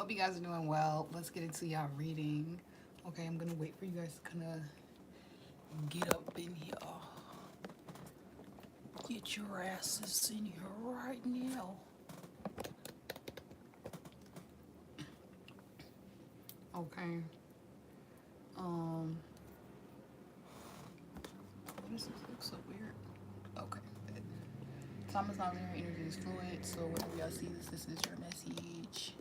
Hope you guys are doing well. Let's get into y'all reading. Okay, I'm gonna wait for you guys to kind of get up in here. Get your asses in here right now. Okay. This looks so weird. Okay. Time is not linear, energy is fluid, so whenever y'all see this, this is your message.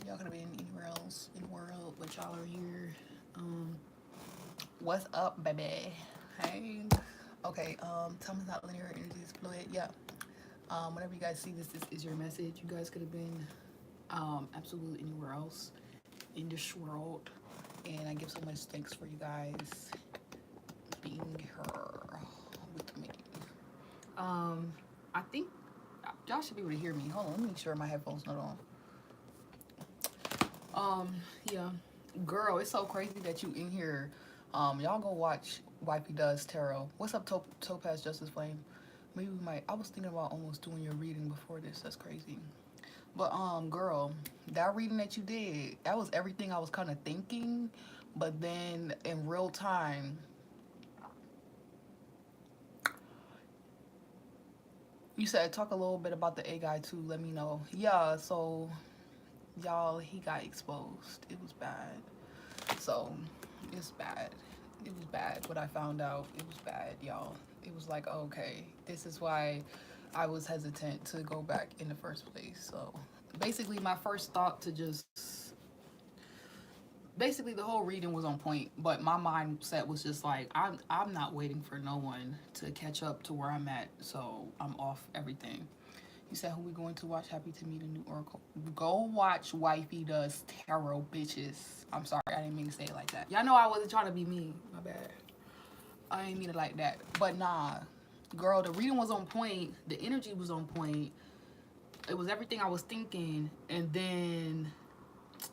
Y'all could have been anywhere else in the world, but y'all are here. What's up, baby? Hey. Okay, time is not linear, energy is fluid. Yeah. Whenever you guys see this, this is your message. You guys could have been absolutely anywhere else in this world. And I give so much thanks for you guys being here with me. I think y'all should be able to hear me. Hold on, let me make sure my headphones not on. Yeah, girl, it's so crazy that you in here. Y'all go watch Wifey Does Tarot. What's up, Topaz Justice Flame? Maybe we might. I was thinking about almost doing your reading before this. That's crazy. But girl, that reading that you did, that was everything I was kind of thinking. But then in real time, you said talk a little bit about the A guy too. Let me know. Yeah, so y'all, he got exposed. It was bad. So it's bad. It was bad. What I found out, it was bad, y'all. It was like, okay, this is why I was hesitant to go back in the first place. So basically, my first thought to just basically the whole reading was on point, but my mindset was just like, I'm not waiting for no one to catch up to where I'm at, so I'm off everything. You said who we going to watch? Happy to meet a new oracle. Go watch Wifey Does Tarot, bitches. I'm sorry, I didn't mean to say it like that. Y'all know I wasn't trying to be mean. My bad. I didn't mean it like that. But nah, girl, the reading was on point. The energy was on point. It was everything I was thinking, and then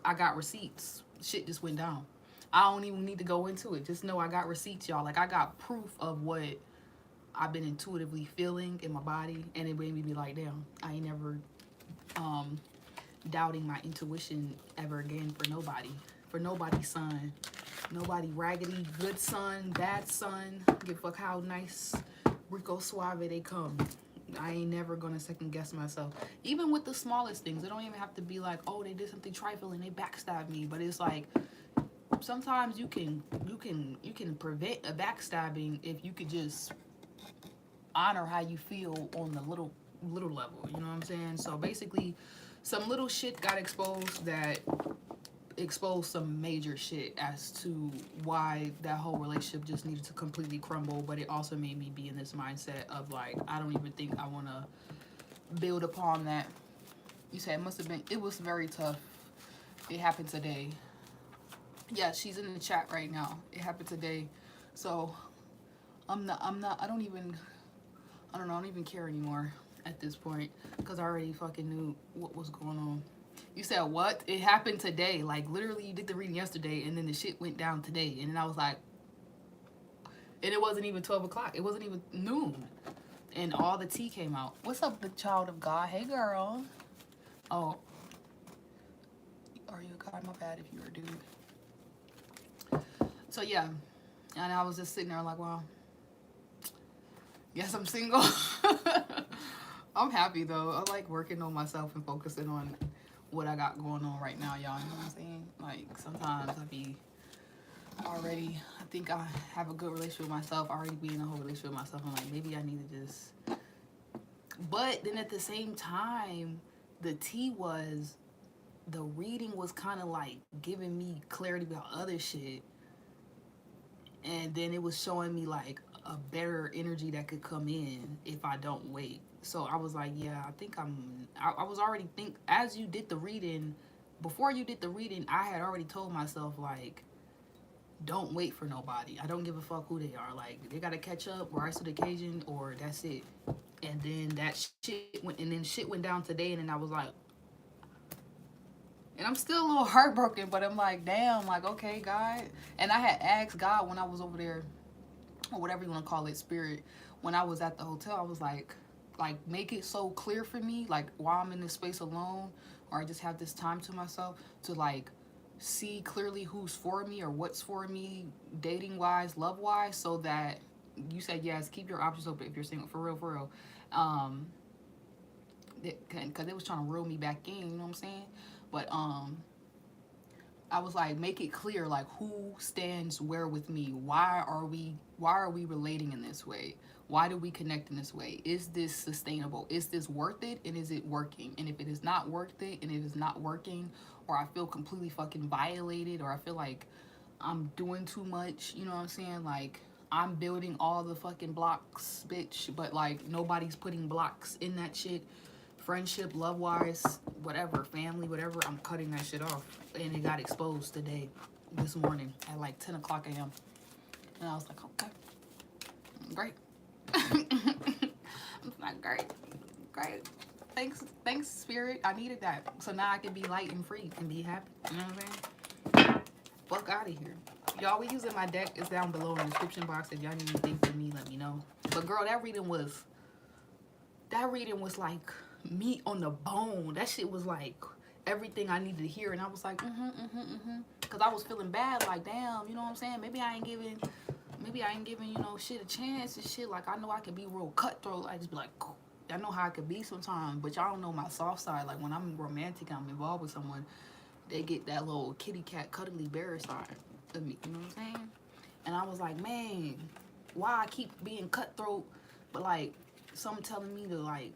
I got receipts. Shit just went down. I don't even need to go into it. Just know I got receipts, y'all. Like, I got proof of what I've been intuitively feeling in my body, and it made me be like, damn, I ain't never doubting my intuition ever again for nobody. For nobody's son. Nobody raggedy, good son, bad son. Give a fuck how nice Rico Suave they come. I ain't never gonna second guess myself. Even with the smallest things, it don't even have to be like, oh, they did something trifling, they backstabbed me. But it's like, sometimes you can prevent a backstabbing if you could just honor how you feel on the little level. You know what I'm saying? So basically, some little shit got exposed that exposed some major shit as to why that whole relationship just needed to completely crumble. But it also made me be in this mindset of like, I don't even think I want to build upon that. You said it must have been, it was very tough. It happened today. Yeah, she's in the chat right now. It happened today. So I don't even care anymore at this point, because I already fucking knew what was going on. You said what? It happened today. Like, literally, you did the reading yesterday, and then the shit went down today. And then I was like, and it wasn't even 12 o'clock. It wasn't even noon. And all the tea came out. What's up, the child of God? Hey, girl. Oh. Are you a guy? My bad if you're a dude. So, yeah. And I was just sitting there like, wow. Yes, I'm single. I'm happy, though. I like working on myself and focusing on what I got going on right now, y'all. You know what I'm saying? Like, sometimes I be already, I think I have a good relationship with myself, already be in a whole relationship with myself. I'm like, maybe I need to just, but then at the same time, the tea was, the reading was kind of like giving me clarity about other shit, and then it was showing me like a better energy that could come in if I don't wait. So I was like, yeah, I think I was already as you did the reading, before you did the reading, I had already told myself, like, don't wait for nobody. I don't give a fuck who they are. Like, they gotta catch up, rise to the occasion, or that's it. And then that shit went down today, and then I was like, and I'm still a little heartbroken, but I'm like, damn, like, okay, God. And I had asked God when I was over there, or whatever you want to call it, spirit, when I was at the hotel, I was like, like make it so clear for me, like while I'm in this space alone, or I just have this time to myself to like see clearly who's for me or what's for me, dating wise, love wise, so that you said yes, keep your options open if you're single, for real, for real. Um, because it was trying to reel me back in, you know what I'm saying? But I was like, make it clear, like who stands where with me. Why are we relating in this way? Why do we connect in this way? Is this sustainable? Is this worth it? And is it working? And if it is not worth it and it is not working, or I feel completely fucking violated, or I feel like I'm doing too much, you know what I'm saying? Like I'm building all the fucking blocks, bitch, but like nobody's putting blocks in that shit. Friendship, love wise, whatever, family, whatever, I'm cutting that shit off. And it got exposed today, this morning at like 10 o'clock a.m. And I was like, okay, great. It's like, great. Thanks, spirit. I needed that. So now I can be light and free and be happy. You know what I'm saying? Fuck out of here. Y'all, we using my deck. It's down below in the description box. If y'all need anything from me, let me know. But girl, that reading was like meat on the bone. That shit was like everything I needed to hear. And I was like, because I was feeling bad, like, damn, you know what I'm saying? Maybe I ain't giving, you know, shit a chance and shit. Like, I know I can be real cutthroat. I just be like, I know how I could be sometimes, but y'all don't know my soft side. Like, when I'm romantic, I'm involved with someone, they get that little kitty cat cuddly bear side of me, you know what I'm saying? And I was like, man, why I keep being cutthroat, but like, something telling me to like,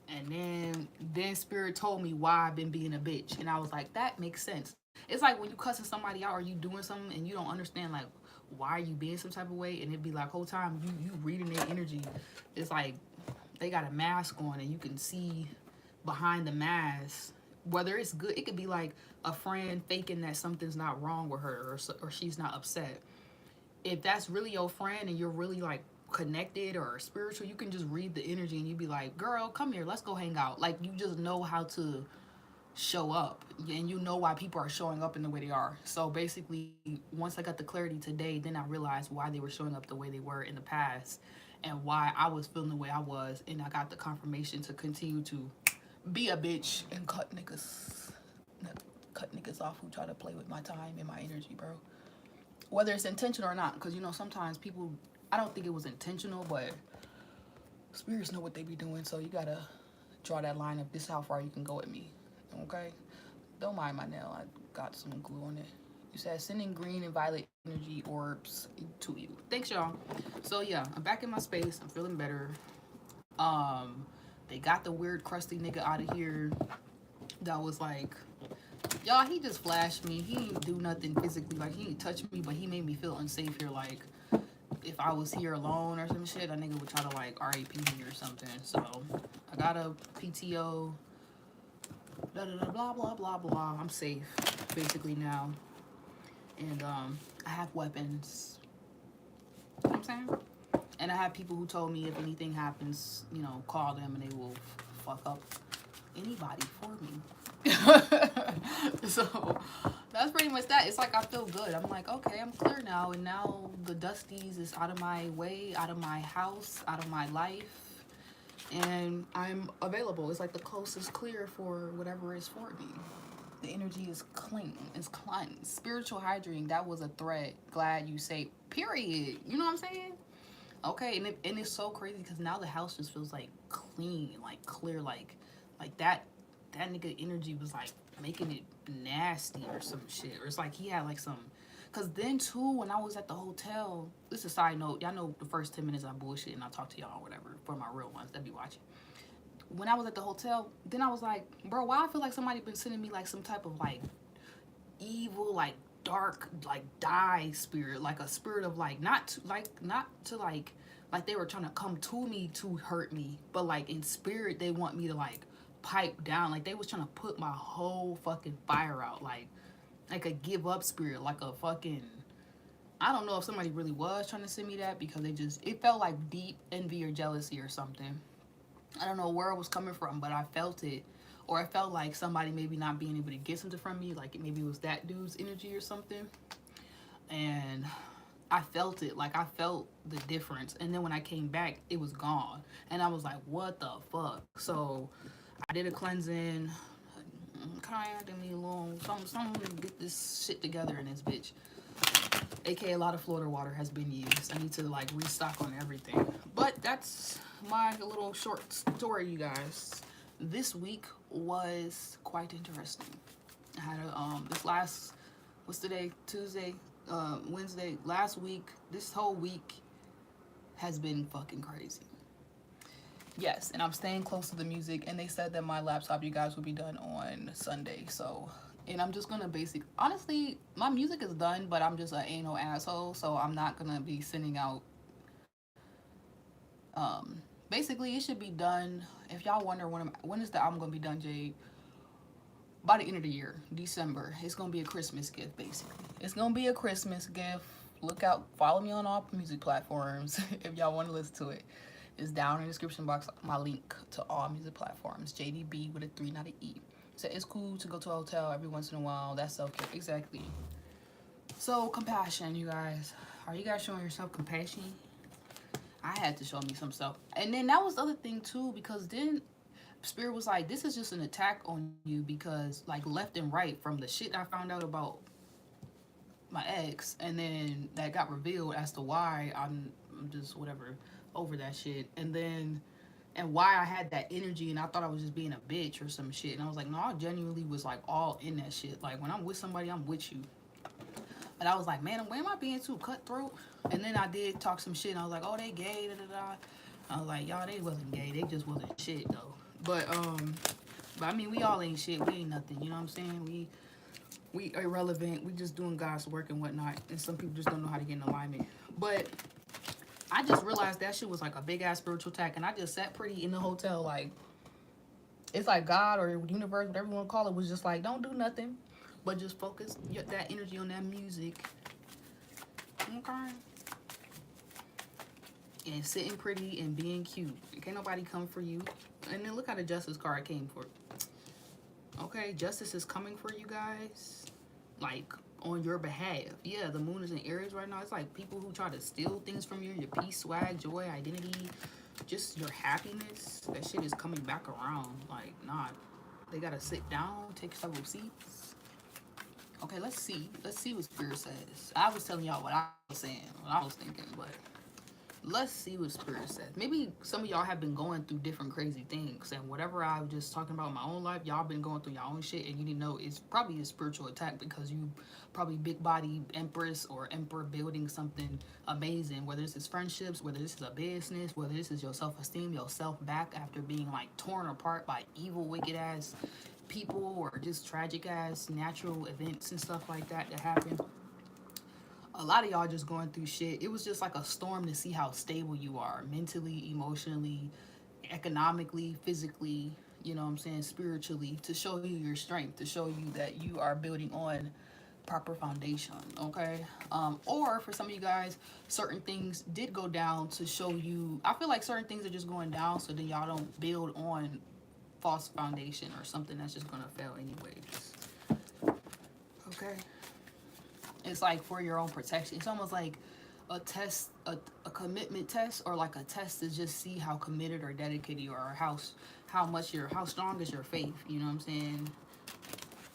and then spirit told me why I've been being a bitch. And I was like, that makes sense. It's like when you cussing somebody out or you doing something and you don't understand like why are you being some type of way, and it'd be like whole time you reading their energy. It's like they got a mask on and you can see behind the mask whether it's good. It could be like a friend faking that something's not wrong with her, or she's not upset. If that's really your friend and you're really like connected or spiritual, you can just read the energy and you be like, girl, come here, let's go hang out. Like, you just know how to show up, and you know why people are showing up in the way they are. So basically, once I got the clarity today, then I realized why they were showing up the way they were in the past and why I was feeling the way I was. And I got the confirmation to continue to be a bitch and cut niggas off who try to play with my time and my energy, bro. Whether it's intentional or not, because you know sometimes people, I don't think it was intentional, but spirits know what they be doing, so you gotta draw that line of this how far you can go with me, okay? Don't mind my nail, I got some glue on it. You said sending green and violet energy orbs to you. Thanks, y'all. So yeah, I'm back in my space, I'm feeling better. They got the weird crusty nigga out of here that was like, y'all, he just flashed me. He didn't do nothing physically, like he didn't touch me, but he made me feel unsafe here. Like if I was here alone or some shit, a nigga would try to like RAP me or something. So I got a PTO, blah blah blah blah. I'm safe basically now, and I have weapons. You know what I'm saying? And I have people who told me if anything happens, you know, call them and they will fuck up anybody for me. So that's pretty much that. It's like I feel good. I'm like, okay, I'm clear now, and now the dusties is out of my way, out of my house, out of my life, and I'm available. It's like the coast is clear for whatever is for me. The energy is clean. It's cleansed. Spiritual hydrating, that was a thread. Glad you say period. You know what I'm saying? Okay, and it's so crazy because now the house just feels like clean, like clear, like that nigga energy was like making it nasty or some shit. Or it's like he had like some, because then too, when I was at the hotel, this is a side note, y'all know the first 10 minutes I bullshit and I talk to y'all or whatever, for my real ones that be watching. When I was at the hotel, then I was like, bro, why I feel like somebody been sending me like some type of like evil, like dark, like die spirit, like a spirit of like not to like they were trying to come to me to hurt me, but like in spirit they want me to like pipe down. Like they was trying to put my whole fucking fire out, like a give up spirit, like a fucking, I don't know if somebody really was trying to send me that, because it felt like deep envy or jealousy or something. I don't know where it was coming from, but I felt it. Or I felt like somebody maybe not being able to get something from me, like maybe it was that dude's energy or something. And I felt it. Like, I felt the difference. And then when I came back, it was gone. And I was like, what the fuck? So I did a cleansing. Kind of me alone. Some to get this shit together in this bitch. AKA a lot of Florida water has been used. I need to like restock on everything. But that's my little short story, you guys. This week was quite interesting. I had a this last, what's today? Tuesday, Wednesday. Last week, this whole week has been fucking crazy. Yes, and I'm staying close to the music, and they said that my laptop, you guys, will be done on Sunday. So, and I'm just gonna honestly, my music is done, but I'm just an anal asshole, so I'm not gonna be sending out. Basically, it should be done. If y'all wonder when is the album gonna be done, Jade? By the end of the year, December. It's gonna be a Christmas gift, basically. It's gonna be a Christmas gift. Look out, follow me on all music platforms if y'all want to listen to it. It's down in the description box, my link to all music platforms. JDB with a 3, not an E. So it's cool to go to a hotel every once in a while. That's self-care. Exactly. So, compassion, you guys. Are you guys showing yourself compassion? I had to show me some stuff. And then that was the other thing, too, because then Spirit was like, this is just an attack on you because, like, left and right from the shit I found out about my ex, and then that got revealed as to why I'm just, whatever, over that shit, and why I had that energy, and I thought I was just being a bitch or some shit, and I was like, no, I genuinely was like all in that shit. Like, when I'm with somebody, I'm with you. And I was like, man, why am I being too cutthroat? And then I did talk some shit, and I was like, oh, they gay, da da da. I was like, y'all, they wasn't gay, they just wasn't shit though. But I mean, we all ain't shit, we ain't nothing, you know what I'm saying? We irrelevant, we just doing God's work and whatnot, and some people just don't know how to get in alignment. But I just realized that shit was like a big ass spiritual attack, and I just sat pretty in the hotel, like, it's like God or universe, whatever you want to call it, was just like, don't do nothing, but just focus that energy on that music, okay? And sitting pretty and being cute. Can't nobody come for you. And then look how the Justice card came for. Okay, justice is coming for you guys, like, on your behalf. Yeah, the moon is in Aries right now. It's like people who try to steal things from you, your peace, swag, joy, identity, just your happiness. That shit is coming back around. Like, nah, they gotta sit down, take several seats. Okay, let's see what Spirit says. I was telling y'all what I was saying, what I was thinking, but let's see what Spirit says. Maybe some of y'all have been going through different crazy things, and whatever I was just talking about in my own life, y'all been going through your own shit, and you didn't know it's probably a spiritual attack because you probably big body empress or emperor building something amazing, whether this is friendships, whether this is a business, whether this is your self-esteem, your self-back after being like torn apart by evil, wicked ass people, or just tragic ass natural events and stuff like that happen. A lot of y'all just going through shit. It was just like a storm to see how stable you are mentally, emotionally, economically, physically, you know what I'm saying, spiritually, to show you your strength, to show you that you are building on proper foundation, okay? Or for some of you guys, certain things did go down to show you, I feel like certain things are just going down so then y'all don't build on false foundation or something that's just gonna fail anyways, okay? It's like for your own protection. It's almost like a test, a commitment test, or like a test to just see how committed or dedicated you are, or how strong is your faith. You know what I'm saying?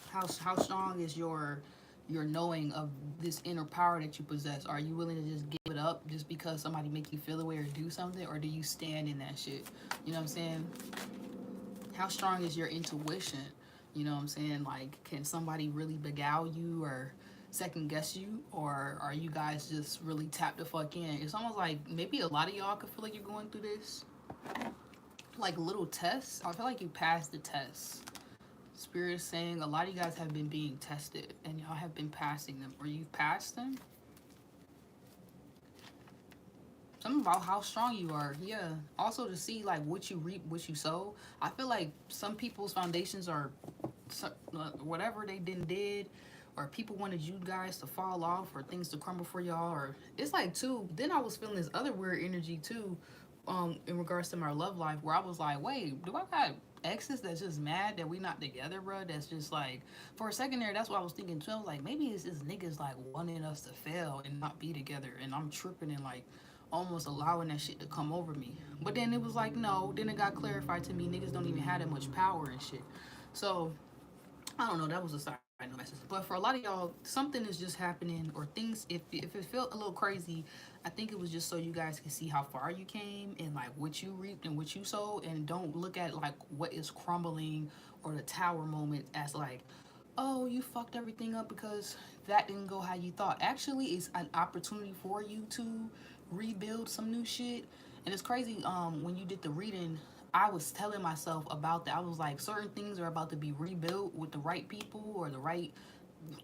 How strong is your knowing of this inner power that you possess? Are you willing to just give it up just because somebody make you feel a way or do something, or do you stand in that shit? You know what I'm saying? How strong is your intuition? You know what I'm saying? Like, can somebody really beguile you or second guess you, or are you guys just really tapped the fuck in? It's almost like maybe a lot of y'all could feel like you're going through this, like, little tests. I feel like you passed the test. Spirit is saying a lot of you guys have been being tested, and y'all have been passing them, or you've passed them. Something about how strong you are. Yeah. Also to see, like, what you reap, what you sow. I feel like some people's foundations are whatever they did, or people wanted you guys to fall off or things to crumble for y'all, or it's like, too, then I was feeling this other weird energy too, in regards to my love life, where I was like, wait, do I got exes that's just mad that we not together, bro. That's just like, for a second there, that's what I was thinking too. I was like, maybe it's this niggas like wanting us to fail and not be together, and I'm tripping and like almost allowing that shit to come over me. But then it was like, no. Then it got clarified to me, niggas don't even have that much power and shit. So I don't know. That was a side note message. But for a lot of y'all, something is just happening, or things. If it felt a little crazy, I think it was just so you guys can see how far you came and like what you reaped and what you sowed, and don't look at like what is crumbling or the tower moment as like, oh, you fucked everything up because that didn't go how you thought. Actually, it's an opportunity for you to rebuild some new shit. And it's crazy, when you did the reading, I was telling myself about that. I was like, certain things are about to be rebuilt with the right people or the right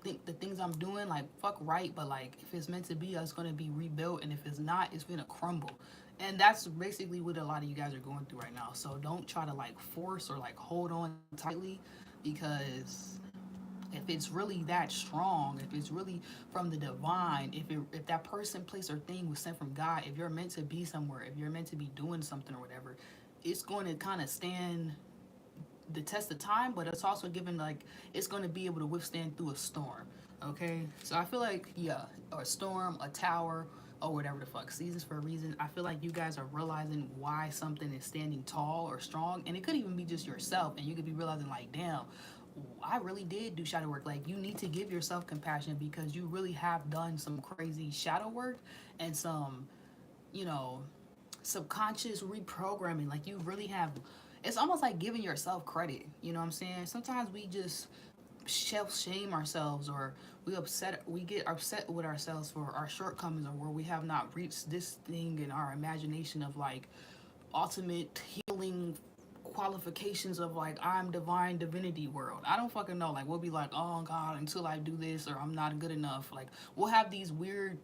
the things I'm doing, like fuck right, but like if it's meant to be, it's gonna be rebuilt, and if it's not, it's gonna crumble. And that's basically what a lot of you guys are going through right now. So don't try to like force or like hold on tightly, because if it's really that strong, if it's really from the divine, if that person, place, or thing was sent from God, if you're meant to be somewhere, if you're meant to be doing something or whatever, it's going to kind of stand the test of time, but it's also given like it's going to be able to withstand through a storm. Okay, so I feel like, yeah, or a storm, a tower, or whatever the fuck, seasons for a reason. I feel like you guys are realizing why something is standing tall or strong, and it could even be just yourself, and you could be realizing like, damn, I really did do shadow work. Like, you need to give yourself compassion, because you really have done some crazy shadow work and some, you know, subconscious reprogramming. Like, you really have, it's almost like giving yourself credit. You know what I'm saying? Sometimes we just self shame ourselves, or we get upset with ourselves for our shortcomings, or where we have not reached this thing in our imagination of like ultimate healing qualifications of like, I'm divine divinity world. I don't fucking know. Like, we'll be like, oh God, until I do this, or I'm not good enough. Like, we'll have these weird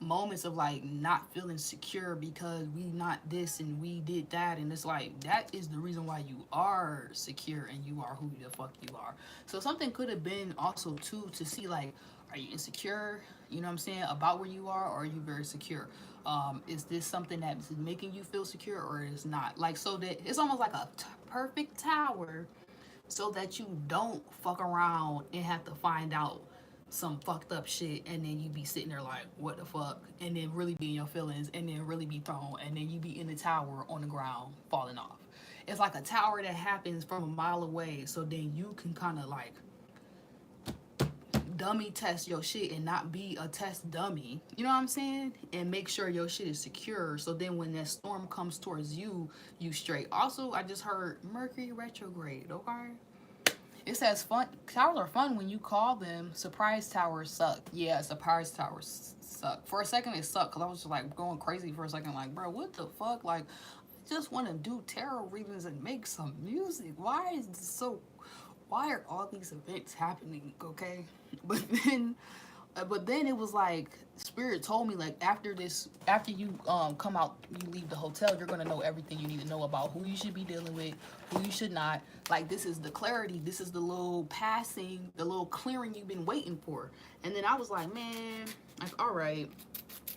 moments of like not feeling secure because we not this and we did that, and it's like, that is the reason why you are secure and you are who the fuck you are. So something could have been also too, to see like, are you insecure, you know what I'm saying, about where you are, or are you very secure? Is this something that's making you feel secure, or is not? Like, so that it's almost like a perfect tower, so that you don't fuck around and have to find out some fucked up shit, and then you be sitting there like, what the fuck, and then really be in your feelings, and then really be thrown, and then you be in the tower on the ground falling off. It's like a tower that happens from a mile away, so then you can kind of like dummy test your shit and not be a test dummy, you know what I'm saying, and make sure your shit is secure, so then when that storm comes towards you, you straight. Also, I just heard Mercury retrograde. Okay, it says fun towers are fun when you call them. Surprise towers suck. Yeah, surprise towers suck. For a second it sucked, because I was just like going crazy for a second, like, bro, what the fuck? Like, I just want to do tarot readings and make some music. Why is this so, why are all these events happening? Okay, but then it was like, spirit told me like, after this, after you come out, you leave the hotel, you're gonna know everything you need to know about who you should be dealing with, who you should not. Like, this is the clarity, this is the little passing, the little clearing you've been waiting for. And then I was like, man, like, all right,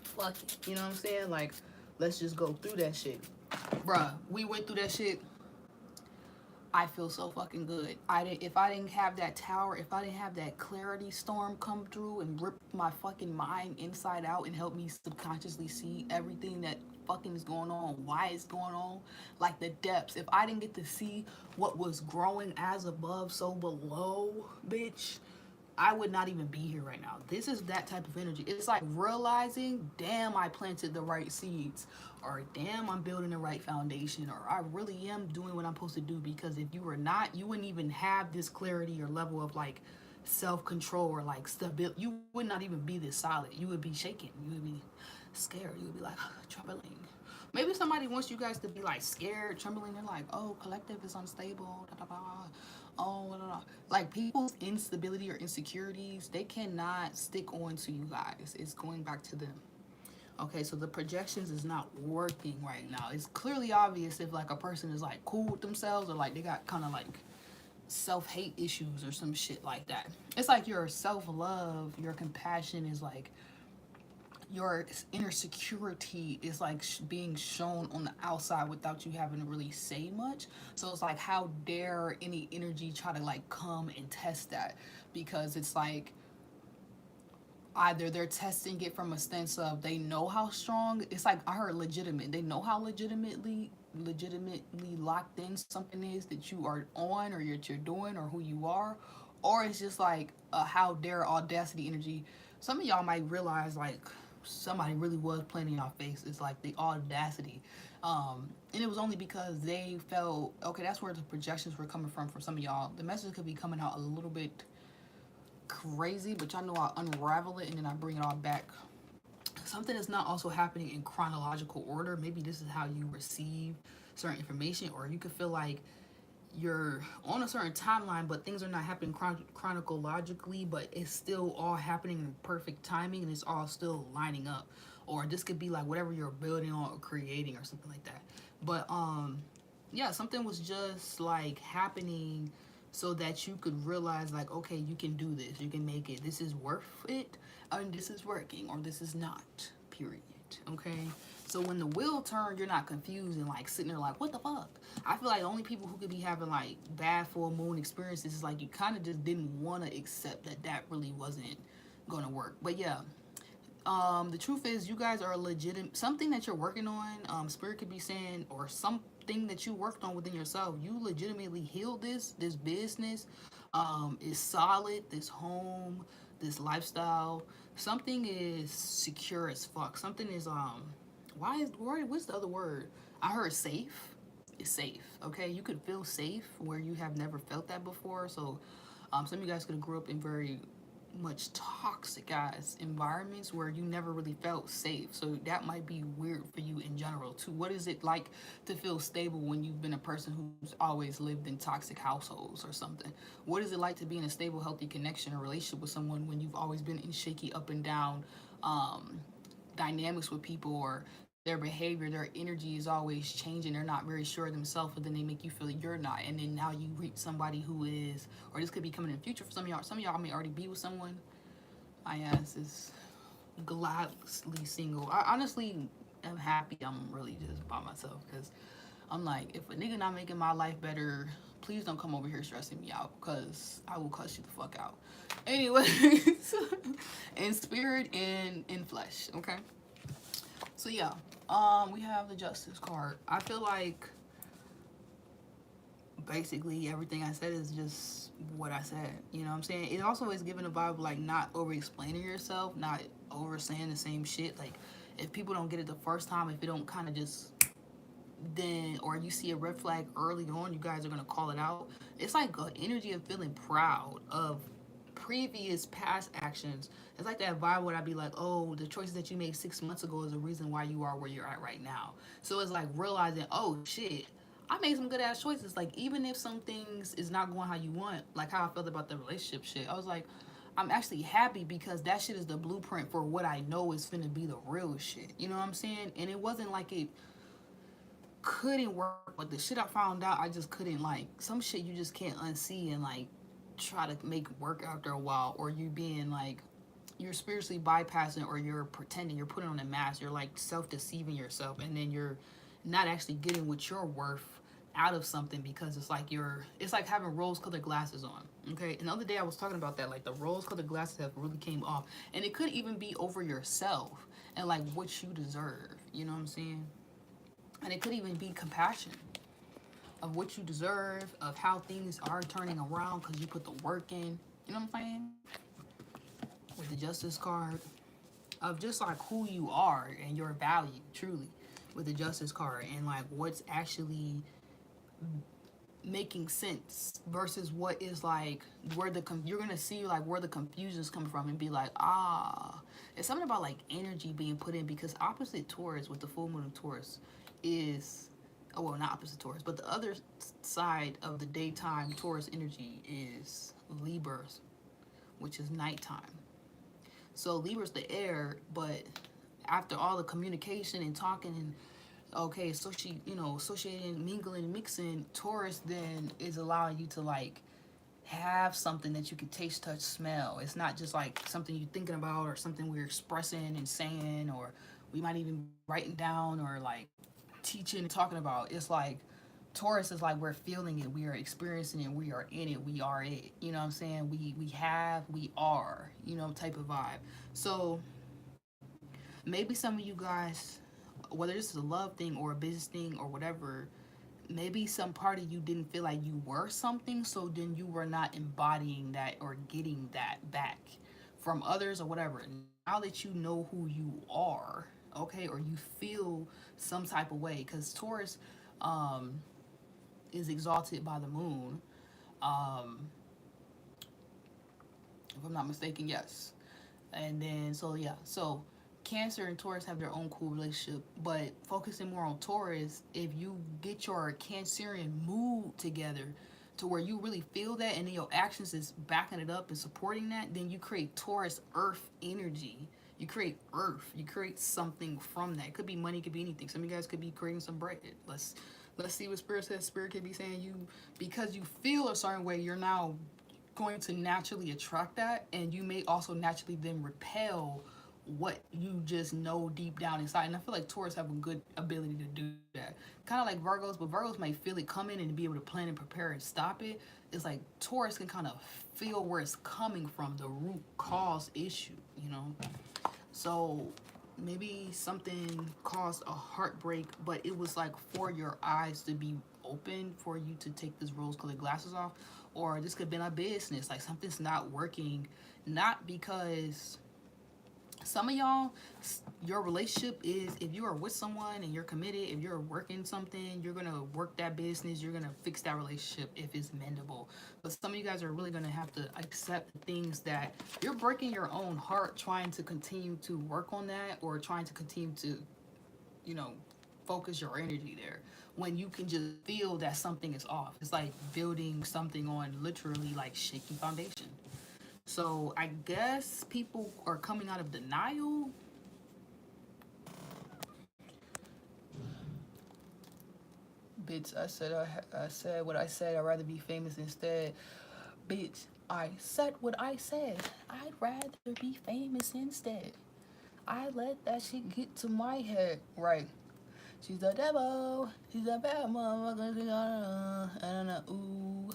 fuck it, you know what I'm saying, like, let's just go through that shit. Bruh, we went through that shit. I feel so fucking good. If I didn't have that tower, if I didn't have that clarity storm come through and rip my fucking mind inside out and help me subconsciously see everything that fucking is going on, why it's going on, like the depths. If I didn't get to see what was growing as above, so below, bitch, I would not even be here right now. This is that type of energy. It's like realizing, damn, I planted the right seeds, or damn, I'm building the right foundation, or I really am doing what I'm supposed to do. Because if you were not, you wouldn't even have this clarity or level of like self-control or like stability. You would not even be this solid. You would be shaking. You would be scared. You would be like trembling. Maybe somebody wants you guys to be like scared, trembling. They're like, oh, collective is unstable. Da, da, da. Oh, da, da, da. Like, people's instability or insecurities, they cannot stick on to you guys. It's going back to them. Okay, so the projections is not working right now. It's clearly obvious if like a person is like cool with themselves, or like they got kind of like self-hate issues or some shit like that. It's like your self-love, your compassion is like your inner security is like being shown on the outside without you having to really say much. So it's like, how dare any energy try to like come and test that? Because it's like either they're testing it from a stance of they know how strong, it's like I heard legitimate, they know how legitimately locked in something is that you are on, or you're doing, or who you are. Or it's just like a how dare audacity energy. Some of y'all might realize like somebody really was playing in your face. It's like the audacity. And it was only because they felt okay. That's where the projections were coming from. For some of y'all, the message could be coming out a little bit crazy, but y'all know I unravel it and then I bring it all back. Something is not also happening in chronological order. Maybe this is how you receive certain information, or you could feel like you're on a certain timeline, but things are not happening chronologically, but it's still all happening in perfect timing and it's all still lining up. Or this could be like whatever you're building on or creating or something like that. But yeah, something was just like happening so that you could realize like, okay, you can do this, you can make it, this is worth it, and this is working, or this is not, period. Okay, so when the wheel turns, you're not confused and like sitting there like, what the fuck? I feel like the only people who could be having like bad full moon experiences is like you kind of just didn't want to accept that that really wasn't gonna work. But yeah, the truth is you guys are legitimate, something that you're working on. Spirit could be saying, or something that you worked on within yourself, you legitimately healed this business, is solid, this home, this lifestyle, something is secure as fuck. Something is what's the other word? I heard safe. It's safe. Okay, you could feel safe where you have never felt that before. So some of you guys could have grew up in very much toxic guys environments where you never really felt safe. So that might be weird for you in general too. What is it like to feel stable when you've been a person who's always lived in toxic households or something? What is it like to be in a stable, healthy connection or relationship with someone when you've always been in shaky up and down dynamics with people, or their behavior, their energy is always changing, they're not very sure of themselves, but then they make you feel like you're not, and then now you reach somebody who is, or this could be coming in the future for some of y'all. Some of y'all may already be with someone. My ass is gladly single. I honestly am happy I'm really just by myself, because I'm like, if a nigga not making my life better, please don't come over here stressing me out, because I will cuss you the fuck out. Anyways, in spirit and in flesh, okay? So yeah, we have the Justice card. I feel like basically everything I said is just what I said. You know what I'm saying? It also is giving a vibe like not over explaining yourself, not over saying the same shit. Like if people don't get it the first time, if it don't kind of just then, or you see a red flag early on, you guys are gonna call it out. It's like an energy of feeling proud of previous past actions. It's like that vibe where I'd be like, oh, the choices that you made 6 months ago is the reason why you are where you're at right now. So it's like realizing, oh shit, I made some good ass choices. Like even if some things is not going how you want, like how I felt about the relationship shit, I was like, I'm actually happy because that shit is the blueprint for what I know is finna be the real shit. You know what I'm saying? And it wasn't like it couldn't work, but the shit I found out, I just couldn't, like some shit you just can't unsee and like try to make work after a while, or you being like you're spiritually bypassing, or you're pretending, you're putting on a mask, you're like self-deceiving yourself, and then you're not actually getting what you're worth out of something, because it's like it's like having rose-colored glasses on. Okay, and the other day I was talking about that, like the rose-colored glasses have really came off, and it could even be over yourself and like what you deserve, you know what I'm saying? And it could even be compassion of what you deserve, of how things are turning around because you put the work in. You know what I'm saying? With the Justice card, of just like who you are and your value, truly, with the Justice card, and like what's actually making sense versus what is like where you're gonna see like where the confusion is coming from and be like, it's something about like energy being put in, because opposite Taurus with the full moon of Taurus is, oh well, not opposite Taurus, but the other side of the daytime Taurus energy is Libra, which is nighttime. So Libra's the air, but after all the communication and talking and okay, associating, mingling, mixing, Taurus then is allowing you to like have something that you can taste, touch, smell. It's not just like something you're thinking about or something we're expressing and saying, or we might even be writing down or like teaching and talking about. It's like Taurus is like we're feeling it, we are experiencing it, we are in it, we are it. You know what I'm saying? We have, we are, you know, type of vibe. So maybe some of you guys, whether this is a love thing or a business thing or whatever, maybe some part of you didn't feel like you were something, so then you were not embodying that or getting that back from others or whatever. Now that you know who you are, okay, or you feel some type of way, because Taurus um, is exalted by the moon, um, if I'm not mistaken, yes. And then, so yeah, so Cancer and Taurus have their own cool relationship, but focusing more on Taurus, if you get your Cancerian mood together to where you really feel that and then your actions is backing it up and supporting that, then you create Taurus earth energy. You create earth. You create something from that. It could be money, it could be anything. Some of you guys could be creating some bread. Let's see what Spirit says. Spirit could be saying you, because you feel a certain way, you're now going to naturally attract that, and you may also naturally then repel what you just know deep down inside. And I feel like Taurus have a good ability to do that. Kind of like Virgos, but Virgos might feel it coming and be able to plan and prepare and stop it. It's like Taurus can kind of feel where it's coming from, the root cause issue, you know? So maybe something caused a heartbreak, but it was like for your eyes to be open for you to take this rose-colored glasses off. Or this could have been a business, like something's not working, not because some of y'all, your relationship is, if you are with someone and you're committed, if you're working something, you're gonna work that business, you're gonna fix that relationship if it's mendable. But some of you guys are really gonna have to accept things that you're breaking your own heart trying to continue to work on that, or trying to continue to, you know, focus your energy there, when you can just feel that something is off. It's like building something on literally like shaky foundation. So I guess people are coming out of denial. Bitch, I said what I said. I'd rather be famous instead. Bitch, I said what I said. I'd rather be famous instead. I let that shit get to my head. Right. She's the devil. She's a bad motherfucker. She's gonna, ooh.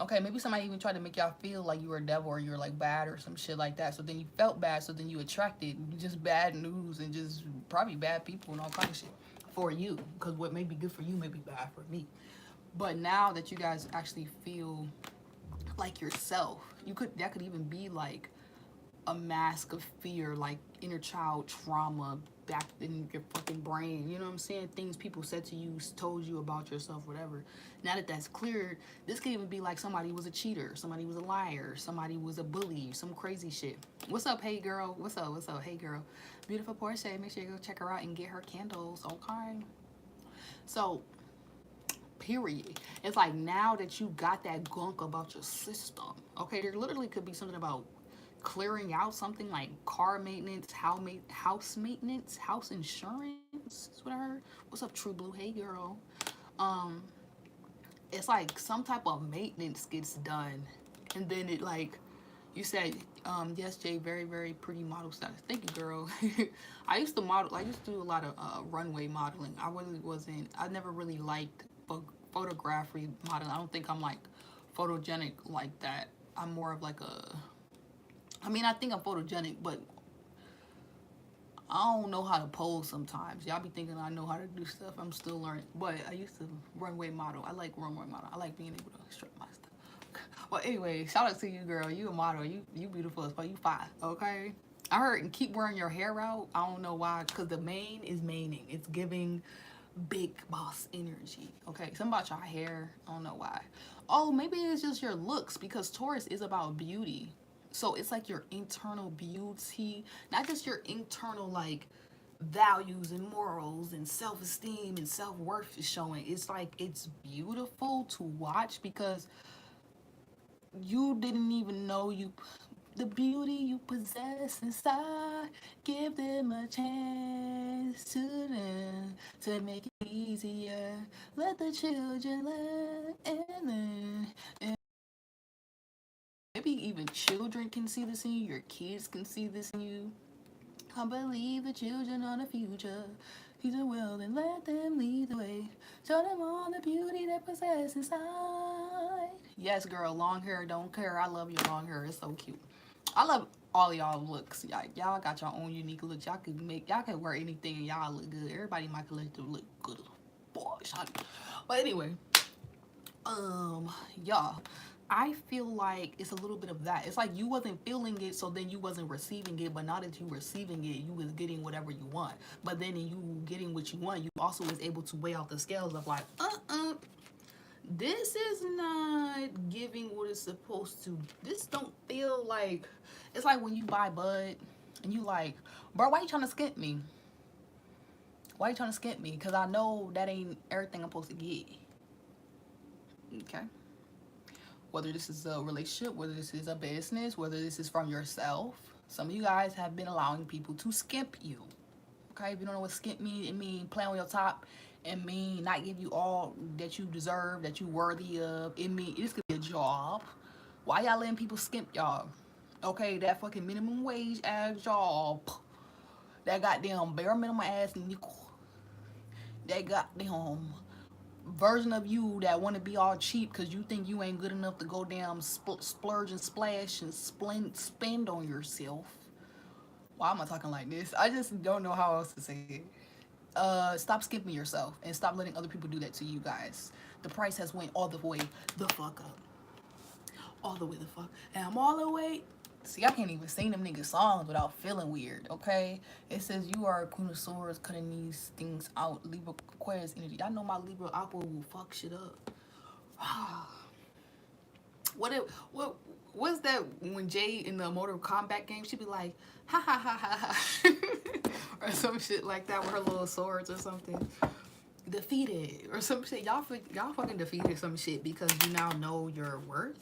Okay, maybe somebody even tried to make y'all feel like you were a devil or you were like bad or some shit like that. So then you felt bad. So then you attracted just bad news and just probably bad people and all kind of shit for you. Because what may be good for you may be bad for me. But now that you guys actually feel like yourself, that could even be like a mask of fear, like inner child trauma back in your fucking brain. You know what I'm saying? Things people said to you, told you about yourself, whatever. Now that that's cleared, this could even be like somebody was a cheater, somebody was a liar, somebody was a bully, some crazy shit. What's up, hey girl? What's up? What's up, hey girl? Beautiful Porsche. Make sure you go check her out and get her candles, okay? So, period. It's like now that you got that gunk about your system, okay, there literally could be something about clearing out something like car maintenance, house maintenance, house insurance. That's what I heard. What's up, True Blue? Hey, girl. Um, it's like some type of maintenance gets done, and then it like you said. Yes, Jay, very very pretty model status. Thank you, girl. I used to model. I used to do a lot of runway modeling. I really wasn't. I never really liked photography modeling. I don't think I'm like photogenic like that. I'm more of like a, I mean, I think I'm photogenic, but I don't know how to pose sometimes. Y'all be thinking I know how to do stuff. I'm still learning. But I used to runway model. I like runway model. I like being able to strip my stuff. Well, anyway, shout out to you, girl. You a model. You beautiful as fuck. You fine, okay? I heard, and keep wearing your hair out. I don't know why, because the mane is maning. It's giving big boss energy, okay? Something about your hair. I don't know why. Oh, maybe it's just your looks, because Taurus is about beauty. So it's like your internal beauty, not just your internal like values and morals and self-esteem and self-worth is showing. It's like it's beautiful to watch, because you didn't even know the beauty you possess inside. Give them a chance to make it easier. Let the children learn and learn. even children can see this in you. Your kids can see this in you. I believe the children are the future. Teach the world and let them lead the way. Show them all the beauty they possess inside. Yes, girl, long hair, don't care. I love your long hair. It's so cute. I love all y'all looks. Y'all got your own unique looks. Y'all could wear anything and y'all look good. Everybody in my collective look good. Boy, but anyway, y'all, I feel like it's a little bit of that. It's like you wasn't feeling it, so then you wasn't receiving it. But now that you receiving it, you was getting whatever you want. But then in you getting what you want, you also was able to weigh out the scales of like, this is not giving what it's supposed to. This don't feel like. It's like when you buy bud and you like, bro, why you trying to skimp me? Why you trying to skimp me? Because I know that ain't everything I'm supposed to get. Okay. Whether this is a relationship, whether this is a business, whether this is from yourself. Some of you guys have been allowing people to skimp you. Okay, if you don't know what skimp means, it means play on your top. It means not give you all that you deserve, that you worthy of. It means this could be a job. Why y'all letting people skimp y'all? Okay, that fucking minimum wage ass job. That goddamn bare minimum ass nickel. That goddamn version of you that want to be all cheap because you think you ain't good enough to go down splurge and splash and spend on yourself. Why am I talking like this? I just don't know how else to say it. Stop skipping yourself and stop letting other people do that to you guys. The price has went all the way the fuck up. All the way the fuck. And I'm all the way. See, I can't even sing them niggas songs without feeling weird, okay? It says you are a queen of swords, cutting these things out. Libra, Aquarius energy. I know my Libra Apple will fuck shit up. What's that when Jay in the Mortal Kombat game, she'd be like, ha ha ha ha ha. Or some shit like that with her little swords or something. Defeated. Or some shit. Y'all fucking defeated some shit because you now know your worth.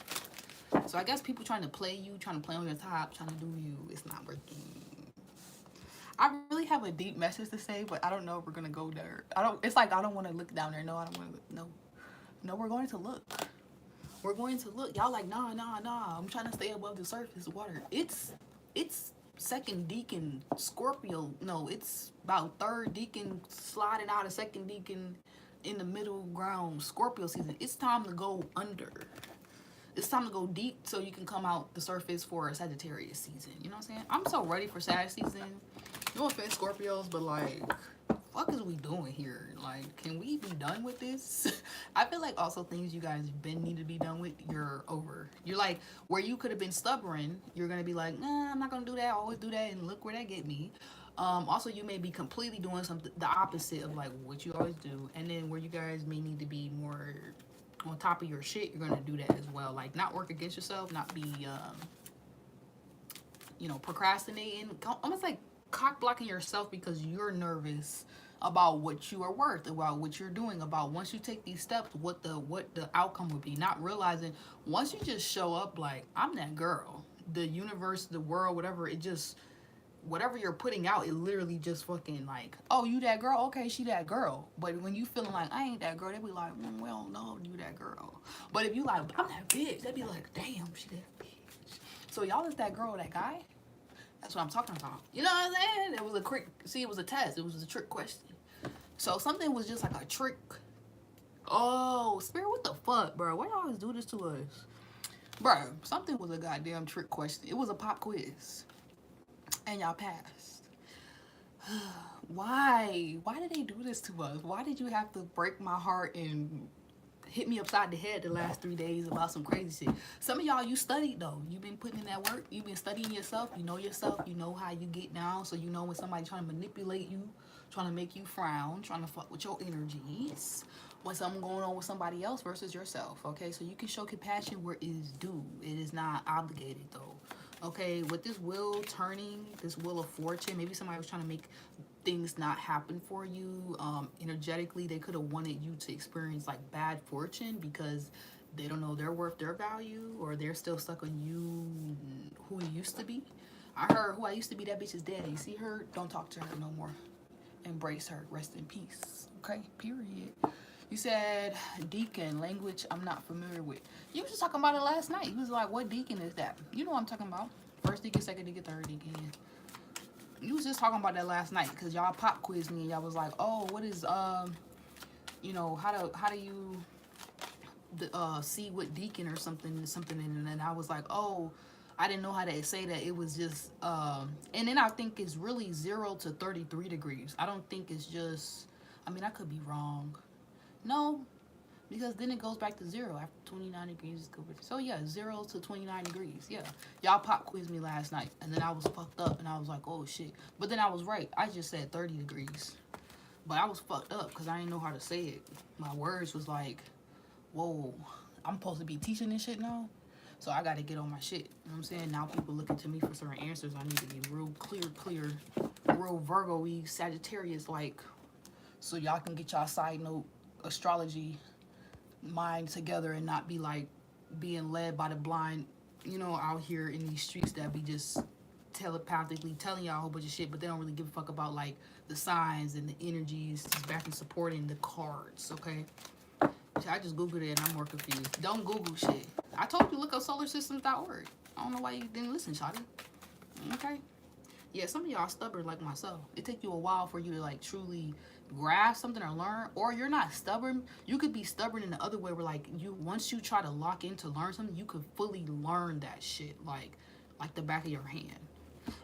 So I guess people trying to play you, trying to play on your top, trying to do you, it's not working. I really have a deep message to say, but I don't know if we're gonna go there. It's like I don't want to look down there. No, I don't want to look. No, we're going to look. We're going to look. Y'all like, nah. I'm trying to stay above the surface water. It's second deacon Scorpio. No, it's about third deacon sliding out of second deacon in the middle ground Scorpio season. It's time to go under. It's time to go deep so you can come out the surface for a Sagittarius season. You know what I'm saying? I'm so ready for Sag season. No offense, Scorpios, but like, fuck is we doing here? Like, can we be done with this? I feel like also things you guys been need to be done with, you're over. You're like, where you could have been stubborn, you're going to be like, nah, I'm not going to do that. I always do that. And look where that get me. Also, you may be completely doing something, the opposite of like what you always do. And then where you guys may need to be more on top of your shit, you're gonna do that as well. Like, not work against yourself, not be procrastinating, almost like cock blocking yourself because you're nervous about what you are worth, about what you're doing, about once you take these steps, what the outcome would be. Not realizing once you just show up like, I'm that girl, the universe, the world, whatever, it just, whatever you're putting out, it literally just fucking like, oh, you that girl? Okay, she that girl. But when you feeling like, I ain't that girl, they be like, well, no, you that girl. But if you like, I'm that bitch, they be like, damn, she that bitch. So y'all is that girl or that guy? That's what I'm talking about. You know what I'm saying? It was it was a test. It was a trick question. So something was just like a trick. Oh, Spirit, what the fuck, bro? Why y'all always do this to us? Bro, something was a goddamn trick question. It was a pop quiz. And y'all passed. Why? Why did they do this to us? Why did you have to break my heart and hit me upside the head the last 3 days about some crazy shit? Some of y'all, you studied though. You've been putting in that work. You've been studying yourself. You know yourself. You know how you get down. So you know when somebody's trying to manipulate you, trying to make you frown, trying to fuck with your energies. When something going on with somebody else versus yourself. Okay, so you can show compassion where it is due. It is not obligated though. Okay, with this wheel turning, this wheel of fortune, maybe somebody was trying to make things not happen for you. Energetically, they could have wanted you to experience like bad fortune because they don't know their worth, their value, or they're still stuck on you, who you used to be. I heard who I used to be, that bitch is dead. You see her? Don't talk to her no more. Embrace her. Rest in peace. Okay, period. You said deacon, language I'm not familiar with. You was just talking about it last night. You was like, what deacon is that? You know what I'm talking about. First deacon, second deacon, third deacon. You was just talking about that last night because y'all pop quizzed me and y'all was like, oh, what is, you know, how do you see what deacon or something, and then I was like, oh, I didn't know how to say that. It was just, and then I think it's really 0 to 33 degrees. I don't think it's just, I mean, I could be wrong. No, because then it goes back to 0 after 29 degrees. So yeah, 0 to 29 degrees. Yeah, y'all pop quizzed me last night, and then I was fucked up, and I was like, oh shit. But then I was right. I just said 30 degrees, but I was fucked up because I didn't know how to say it. My words was like, whoa, I'm supposed to be teaching this shit now, so I got to get on my shit. You know what I'm saying? Now people looking to me for certain answers. I need to be real clear, real Virgo-y, Sagittarius-like, so y'all can get y'all side note astrology mind together and not be like being led by the blind, you know, out here in these streets that be just telepathically telling y'all a whole bunch of shit, but they don't really give a fuck about like the signs and the energies, just back and supporting the cards, okay? I just Googled it and I'm more confused. Don't Google shit. I told you look up solarsystems.org. I don't know why you didn't listen, Shotty. Okay? Yeah, some of y'all stubborn like myself. It take you a while for you to like truly grasp something or learn, or you're not stubborn. You could be stubborn in the other way where like you, once you try to lock in to learn something, you could fully learn that shit like the back of your hand.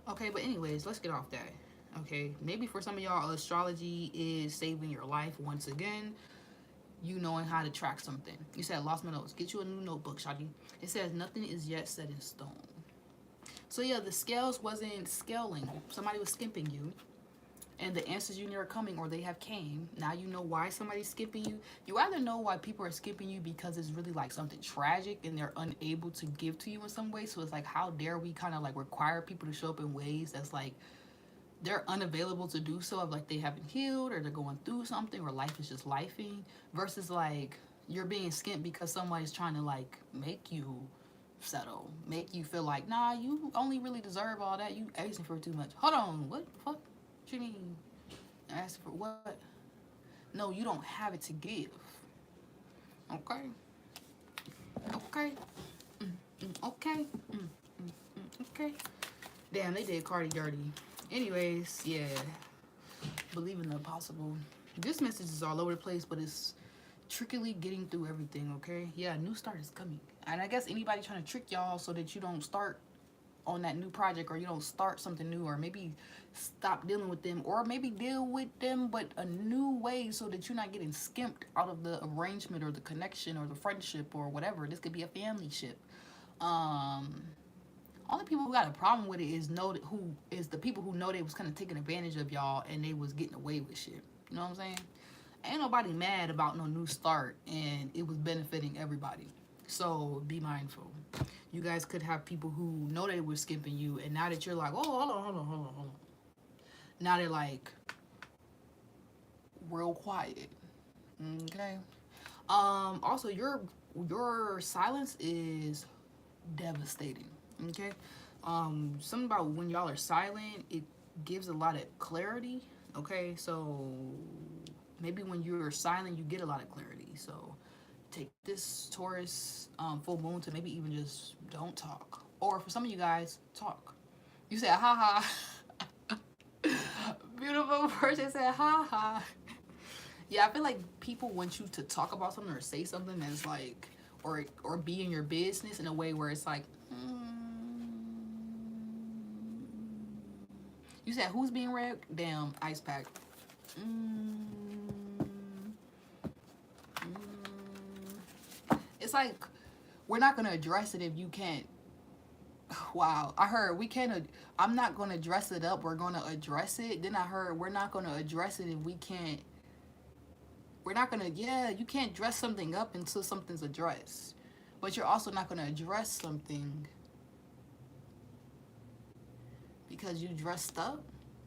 Okay, but anyways, let's get off that. Okay, maybe for some of y'all astrology is saving your life once again. You knowing how to track something. You said lost my notes. Get you a new notebook, Shadi. It says nothing is yet set in stone. So yeah, the scales wasn't scaling. Somebody was skimping you. And the answers you knew are coming, or they have came. Now you know why somebody's skipping you. You either know why people are skipping you because it's really like something tragic and they're unable to give to you in some way. So it's like, how dare we kind of like require people to show up in ways that's like they're unavailable to do so, of like they haven't healed or they're going through something or life is just lifing, versus like you're being skimped because somebody's trying to like make you settle, make you feel like, nah, you only really deserve all that. You asking for too much. Hold on, what the fuck? What you mean? Asking for what? No, you don't have it to give. Okay. Okay. Okay. Okay. Damn, they did Cardi dirty. Anyways, yeah. Believe in the possible. This message is all over the place, but it's trickily getting through everything, okay? Yeah, a new start is coming. And I guess anybody trying to trick y'all so that you don't start on that new project, or you don't start something new, or maybe stop dealing with them, or maybe deal with them but a new way so that you're not getting skimped out of the arrangement or the connection or the friendship or whatever. This could be a family ship. Only people who got a problem with it is the people who know they was kind of taking advantage of y'all and they was getting away with shit. You know what I'm saying? Ain't nobody mad about no new start, and it was benefiting everybody. So be mindful. You guys could have people who know they were skipping you, and now that you're like, oh, hold on. Now they're like real quiet. Okay. Also, your silence is devastating. Okay. Something about when y'all are silent, it gives a lot of clarity. Okay, so maybe when you're silent, you get a lot of clarity. So take this Taurus full moon to maybe even just don't talk. Or for some of you guys, talk. You said, ha ha. Beautiful person said, ha ha. Yeah, I feel like people want you to talk about something or say something that's like, or be in your business in a way where it's like, You said who's being read? Damn, ice pack. It's like we're not gonna address it if you can't. Wow, I heard we can't. I'm not gonna dress it up. We're gonna address it. Then I heard we're not gonna address it if we can't. We're not gonna. Yeah, you can't dress something up until something's addressed. But you're also not gonna address something because you dressed up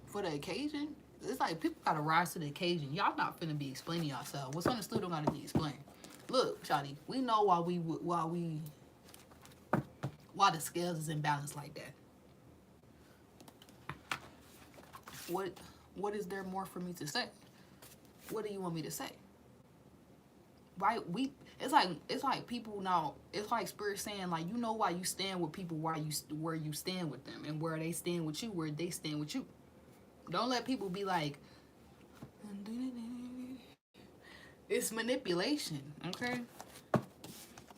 for the occasion. It's like people gotta rise to the occasion. Y'all not finna be explaining yourself. What's understood don't gotta be explained. Look, Shawty, we know why the scales is imbalanced like that. What is there more for me to say? What do you want me to say? why we it's like people now, it's like spirit saying like, you know why you stand with people, where you stand with them, and where they stand with you, where they stand with you. Don't let people be like, it's manipulation, okay?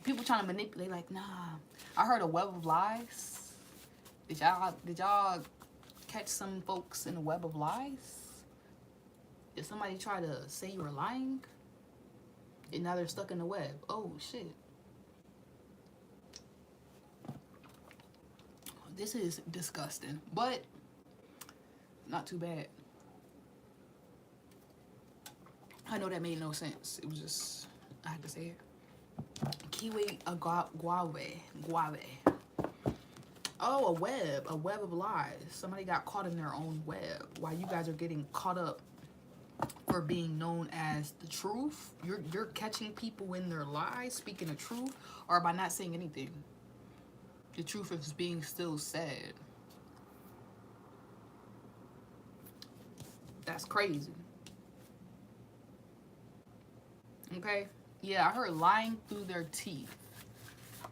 People trying to manipulate like, nah. I heard a web of lies. Did y'all catch some folks in a web of lies? Did somebody try to say you were lying? And now they're stuck in the web. Oh, shit. This is disgusting, but not too bad. I know that made no sense. It was just, I had to say it. Kiwi guave. Oh, a web of lies. Somebody got caught in their own web. While you guys are getting caught up for being known as the truth, you're catching people in their lies, speaking the truth, or by not saying anything. The truth is being still said. That's crazy. Okay? Yeah, I heard lying through their teeth.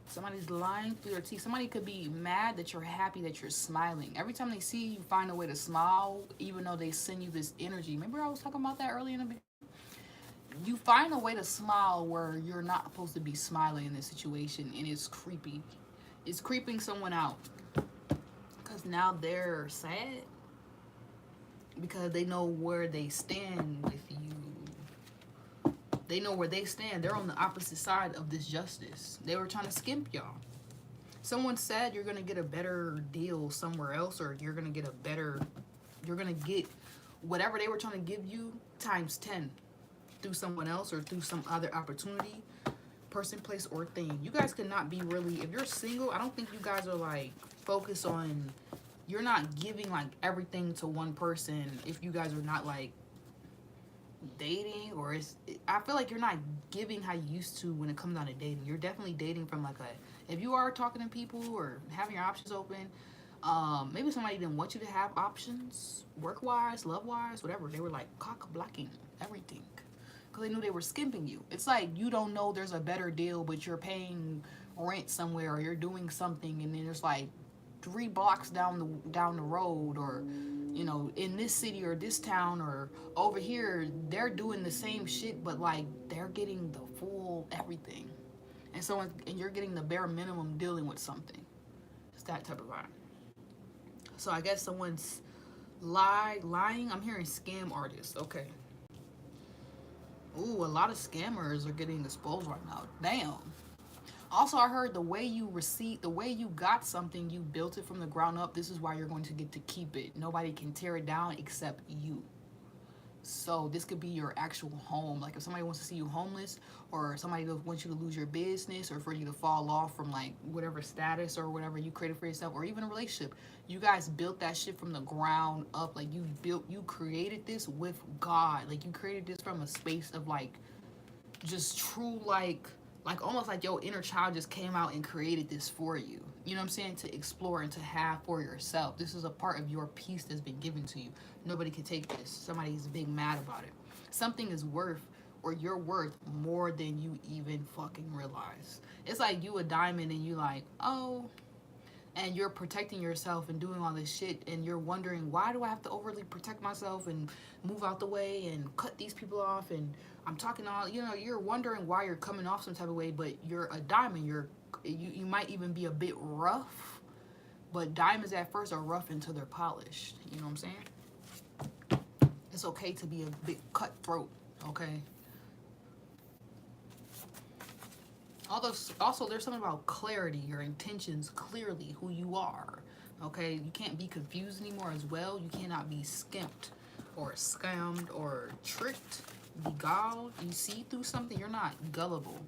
Somebody's lying through their teeth. Somebody could be mad that you're happy, that you're smiling. Every time they see you, find a way to smile, even though they send you this energy. Remember I was talking about that earlier in the beginning? You find a way to smile where you're not supposed to be smiling in this situation, and it's creepy. It's creeping someone out. Because now they're sad. Because they know where they stand with you. They know where they stand. They're on the opposite side of this justice. They were trying to skimp y'all. Someone said you're going to get a better deal somewhere else, or you're going to get whatever they were trying to give you times 10 through someone else or through some other opportunity, person, place, or thing. You guys cannot be really, if you're single, I don't think you guys are like focused on, you're not giving like everything to one person if you guys are not like dating, or I feel like you're not giving how you used to when it comes down to dating. You're definitely dating from like if you are talking to people or having your options open, maybe somebody didn't want you to have options, work-wise, love-wise, whatever. They were like cock-blocking everything because they knew they were skimping you. It's like you don't know there's a better deal, but you're paying rent somewhere, or you're doing something, and then there's like 3 blocks down the road, or you know, in this city or this town or over here, they're doing the same shit, but like they're getting the full everything, and you're getting the bare minimum dealing with something. It's that type of vibe. So I guess someone's lying. I'm hearing scam artists. Okay. Ooh, a lot of scammers are getting exposed right now. Damn. Also, I heard the way you got something, you built it from the ground up. This is why you're going to get to keep it. Nobody can tear it down except you. So this could be your actual home. Like if somebody wants to see you homeless, or somebody wants you to lose your business, or for you to fall off from like whatever status or whatever you created for yourself, or even a relationship. You guys built that shit from the ground up. Like you created this with God. Like you created this from a space of like just true like almost like your inner child just came out and created this for you. You know what I'm saying? To explore and to have for yourself. This is a part of your piece that's been given to you. Nobody can take this. Somebody's big mad about it. Something is worth, or you're worth more than you even fucking realize. It's like you a diamond and you like, oh, and you're protecting yourself and doing all this shit, and you're wondering, why do I have to overly protect myself and move out the way and cut these people off, and I'm talking all, you know, you're wondering why you're coming off some type of way, but you're a diamond. You might even be a bit rough, but diamonds at first are rough until they're polished. You know what I'm saying? It's okay to be a bit cutthroat, okay? Also, there's something about clarity, your intentions, clearly who you are, okay? You can't be confused anymore as well. You cannot be skimped or scammed or tricked, beguiled. You see through something. You're not gullible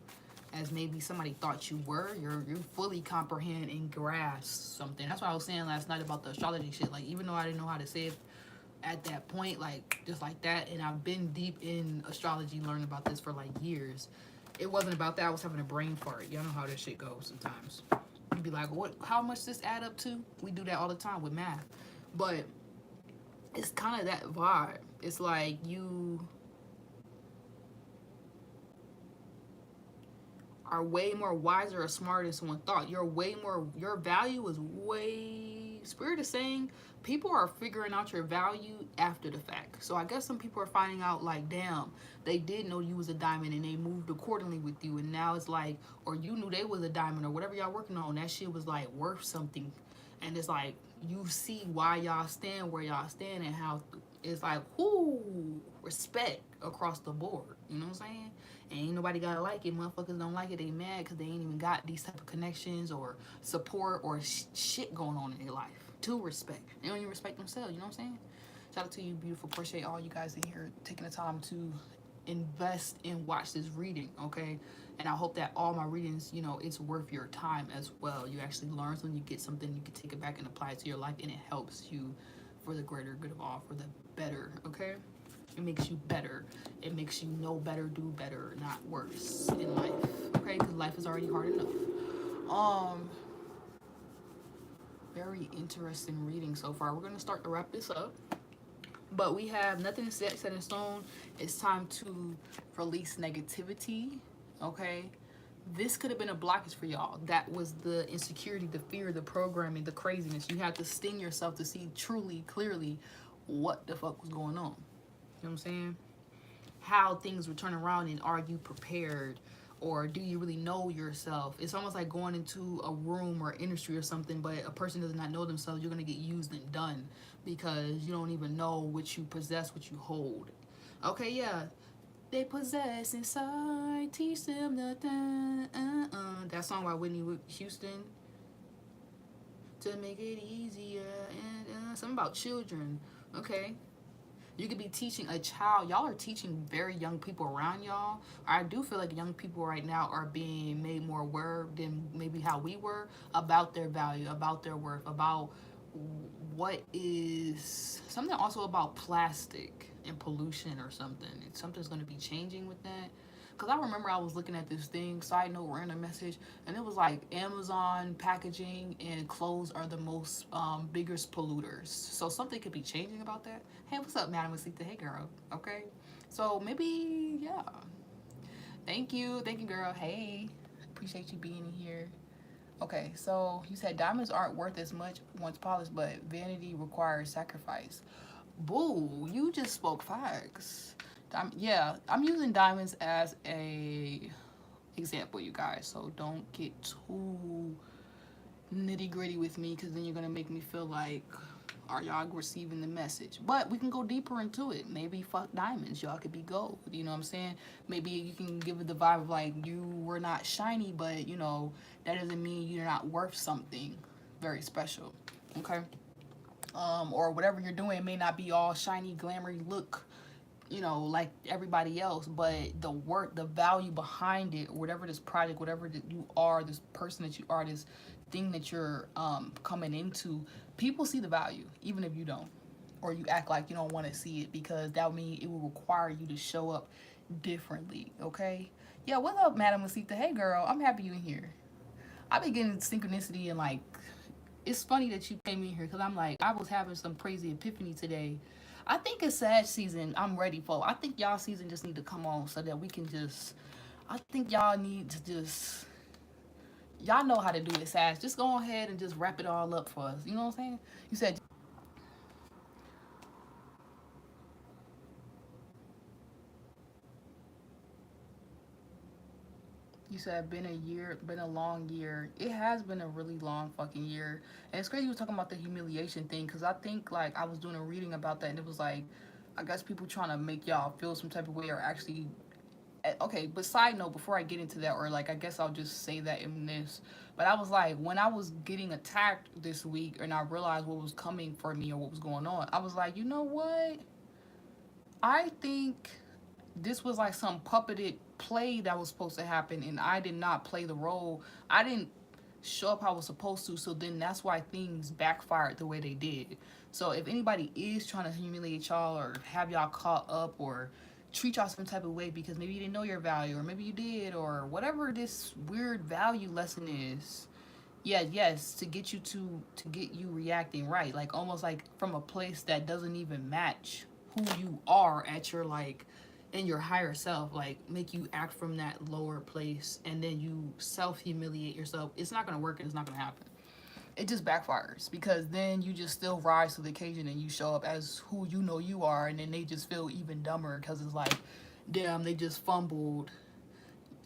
as maybe somebody thought you were. You fully comprehend and grasp something. That's what I was saying last night about the astrology shit. Like, even though I didn't know how to say it at that point, like, just like that, and I've been deep in astrology, learning about this for like years. It wasn't about that. I was having a brain fart. Y'all know how this shit goes sometimes. You'd be like, what? How much this add up to? We do that all the time with math. But it's kind of that vibe. It's like are way more wiser or smarter than someone thought. You're way more, your value is way, Spirit is saying people are figuring out your value after the fact. So I guess some people are finding out like, damn, they did know you was a diamond and they moved accordingly with you. And now it's like, or you knew they was a diamond or whatever y'all working on, that shit was like worth something. And it's like, you see why y'all stand where y'all stand and how it's like, whoo, respect across the board. You know what I'm saying? And ain't nobody gotta like it. Motherfuckers don't like it. They mad because they ain't even got these type of connections or support or shit going on in their life to respect. They don't even respect themselves. You know what I'm saying? Shout out to you, beautiful. Appreciate all you guys in here taking the time to invest and watch this reading, okay? And I hope that all my readings, you know, it's worth your time as well. You actually learn something, you get something, you can take it back and apply it to your life, and it helps you for the greater good of all, for the better, okay? It makes you better. It makes you know better, do better, not worse in life, okay? Because life is already hard enough. Very interesting reading so far. We're going to start to wrap this up. But we have nothing set in stone. It's time to release negativity, okay? This could have been a blockage for y'all. That was the insecurity, the fear, the programming, the craziness. You had to sting yourself to see truly, clearly what the fuck was going on. You know what I'm saying? How things would turn around, and are you prepared? Or do you really know yourself? It's almost like going into a room or industry or something, but a person does not know themselves. You're going to get used and done because you don't even know what you possess, what you hold. Okay, yeah. They possess inside, teach them nothing. That song by Whitney Houston. To make it easier. And something about children. Okay. You could be teaching a child. Y'all are teaching very young people around y'all. I do feel like young people right now are being made more aware than maybe how we were about their value, about their worth, about what is something also about plastic and pollution or something. Something's going to be changing with that. Because I remember I was looking at this thing, side note, random message, and it was like Amazon packaging and clothes are the most biggest polluters. So something could be changing about that. Hey, what's up, Madam Asita? Hey, girl. Okay. So maybe, yeah. Thank you. Thank you, girl. Hey. Appreciate you being here. Okay, so you said diamonds aren't worth as much once polished, but vanity requires sacrifice. Boo, you just spoke facts. Yeah, I'm using diamonds as a example, you guys. So don't get too nitty gritty with me, because then you're gonna make me feel like, are y'all receiving the message? But we can go deeper into it. Maybe fuck diamonds, y'all could be gold. You know what I'm saying? Maybe you can give it the vibe of like, you were not shiny, but you know, that doesn't mean you're not worth something very special. Okay? Or whatever you're doing, it may not be all shiny, glamoury look, you know, like everybody else, but the work, the value behind it, whatever this project, whatever that you are, this person that you are, this thing that you're coming into, people see the value, even if you don't, or you act like you don't want to see it, because that would mean it will require you to show up differently. Okay? Yeah, what's up, Madam Masita? Hey, girl, I'm happy you're in here. I've been getting synchronicity, and like, it's funny that you came in here, because I'm like, I was having some crazy epiphany today. I think it's Sag season. I'm ready for. I think y'all season just need to come on so that we can just. I think y'all need to just. Y'all know how to do it, Sag. Just go ahead and just wrap it all up for us. You know what I'm saying? You said. You said been a year, been a long year. It has been a really long fucking year. And it's crazy you were talking about the humiliation thing, because I think like I was doing a reading about that, and it was like, I guess people trying to make y'all feel some type of way, or actually, okay, but side note, before I get into that, or like, I guess I'll just say that in this, but I was like, when I was getting attacked this week and I realized what was coming for me or what was going on, I was like, you know what? I think this was like some puppeted play that was supposed to happen, and I did not play the role. I didn't show up how I was supposed to, so then that's why things backfired the way they did. So if anybody is trying to humiliate y'all or have y'all caught up or treat y'all some type of way because maybe you didn't know your value, or maybe you did, or whatever this weird value lesson is, yeah, yes, to get you to get you reacting right, like almost like from a place that doesn't even match who you are at your like in your higher self, like make you act from that lower place, and then you self-humiliate yourself. It's not going to work and it's not going to happen. It just backfires, because then you just still rise to the occasion and you show up as who you know you are, and then they just feel even dumber because it's like, damn, they just fumbled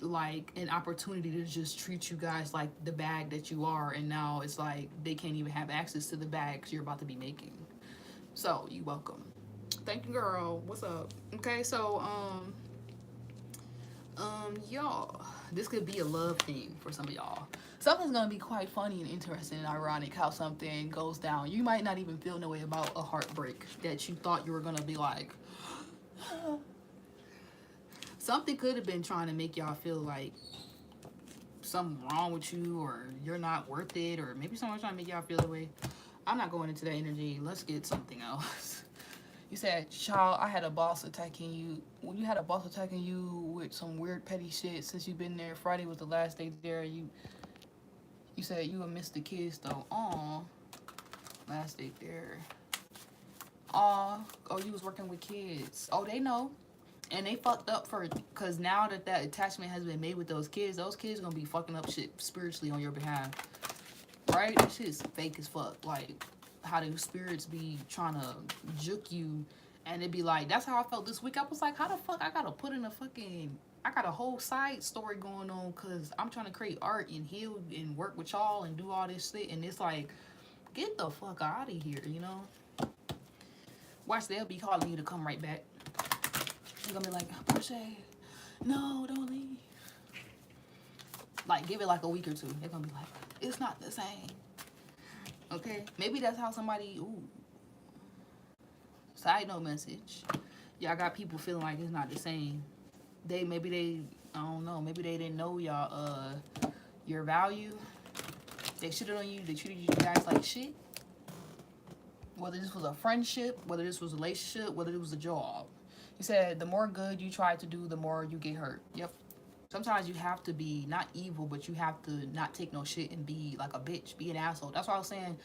like an opportunity to just treat you guys like the bag that you are, and now it's like they can't even have access to the bags you're about to be making. So you welcome. Thank you, girl. What's up? Okay, so y'all, this could be a love thing for some of y'all. Something's gonna be quite funny and interesting and ironic how something goes down. You might not even feel no way about a heartbreak that you thought you were gonna be like. Something could have been trying to make y'all feel like something wrong with you, or you're not worth it, or maybe someone's trying to make y'all feel the way. I'm not going into that energy. Let's get something else. You said, child, I had a boss attacking you. When you had a boss attacking you with some weird petty shit since you've been there, Friday was the last day there. You said you would miss the kids though. Aw, last day there. Aw, oh, you was working with kids. Oh, they know. And they fucked up for, because now that that attachment has been made with those kids gonna be fucking up shit spiritually on your behalf. Right? That shit is fake as fuck. Like, how the spirits be trying to juke you, and it be like, that's how I felt this week. I was like, how the fuck I gotta put in a fucking, I got a whole side story going on because I'm trying to create art and heal and work with y'all and do all this shit, and it's like, get the fuck out of here, you know? Watch, they'll be calling you to come right back. They're gonna be like, Portia, no, don't leave. Like, give it like a week or two. They're gonna be like, it's not the same. Okay? Maybe that's how somebody, ooh. Side note message. Y'all got people feeling like it's not the same. Maybe they, I don't know, maybe they didn't know y'all, your value. They shitted on you. They treated you guys like shit. Whether this was a friendship, whether this was a relationship, whether it was a job. You said the more good you try to do, the more you get hurt. Yep. Sometimes you have to be not evil, but you have to not take no shit and be like a bitch, be an asshole. That's what I was saying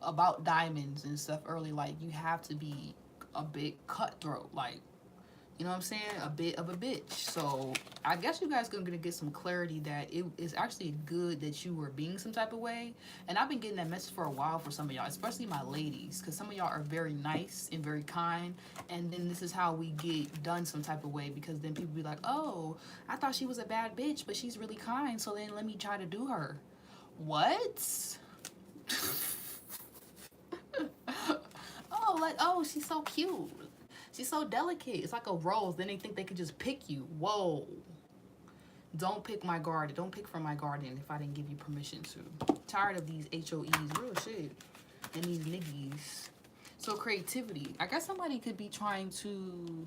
about diamonds and stuff early. Like, you have to be a bit cutthroat. Like, you know what I'm saying? A bit of a bitch. So I guess you guys are gonna get some clarity that it is actually good that you were being some type of way. And I've been getting that message for a while for some of y'all, especially my ladies, because some of y'all are very nice and very kind. And then this is how we get done some type of way, because then people be like, oh, I thought she was a bad bitch, but she's really kind. So then let me try to do her. What? Oh, like, oh, she's so cute. She's so delicate. It's like a rose. Then they think they could just pick you. Whoa. Don't pick my garden. Don't pick from my garden if I didn't give you permission to. Tired of these HOEs. Real shit. And these niggies. So creativity. I guess somebody could be trying to...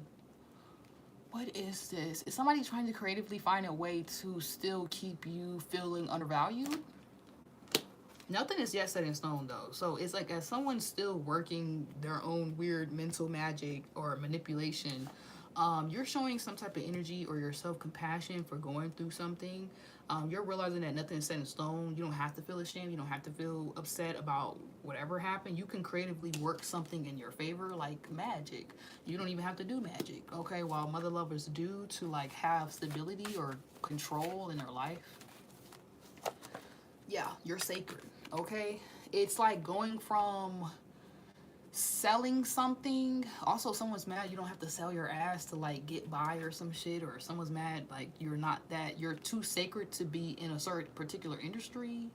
What is this? Is somebody trying to creatively find a way to still keep you feeling undervalued? Nothing is yet set in stone, though. So it's like, as someone's still working their own weird mental magic or manipulation, you're showing some type of energy or your self-compassion for going through something. You're realizing that nothing is set in stone. You don't have to feel ashamed. You don't have to feel upset about whatever happened. You can creatively work something in your favor, like magic. You don't even have to do magic, okay? While mother lovers do, to like have stability or control in their life. Yeah, you're sacred. Okay, it's like going from selling something. Also, someone's mad you don't have to sell your ass to like get by or some shit, or someone's mad like you're not that, you're too sacred to be in a certain particular industry.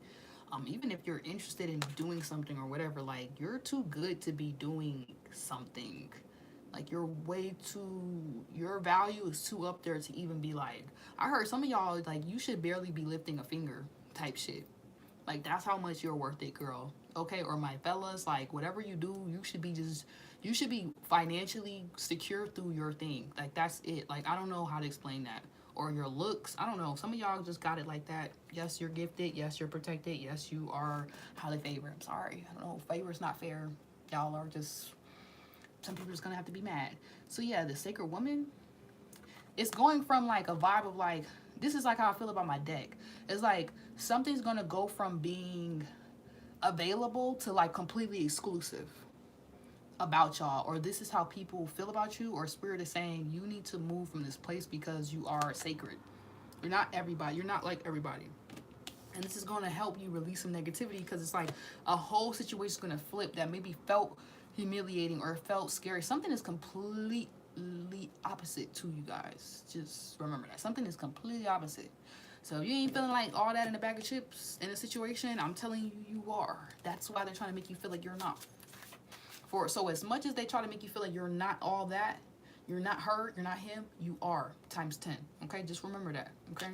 Even if you're interested in doing something or whatever, like, you're too good to be doing something. Like, you're way too, your value is too up there to even be like, I heard some of y'all like, you should barely be lifting a finger type shit. Like, that's how much you're worth it, girl. Okay? Or my fellas, like, whatever you do, you should be financially secure through your thing. Like, that's it. Like, I don't know how to explain that. Or your looks. I don't know. Some of y'all just got it like that. Yes, you're gifted. Yes, you're protected. Yes, you are highly favored. I'm sorry. I don't know. Favor is not fair. Y'all are just... Some people are just gonna have to be mad. So, yeah, the sacred woman, it's going from, like, a vibe of, like... This is like how I feel about my deck. It's like something's gonna go from being available to like completely exclusive. about y'all, or this is how people feel about you, or spirit is saying you need to move from this place because you are sacred. You're not everybody. You're not like everybody. And this is going to help you release some negativity, because it's like a whole situation is going to flip that maybe felt humiliating or felt scary. Something is completely opposite to you guys. Just remember that. Something is completely opposite. So if you ain't feeling like all that in a bag of chips in a situation, I'm telling you, you are. That's why they're trying to make you feel like you're not. So as much as they try to make you feel like you're not all that, you're not her, you're not him, you are times 10. Okay, just remember that. Okay,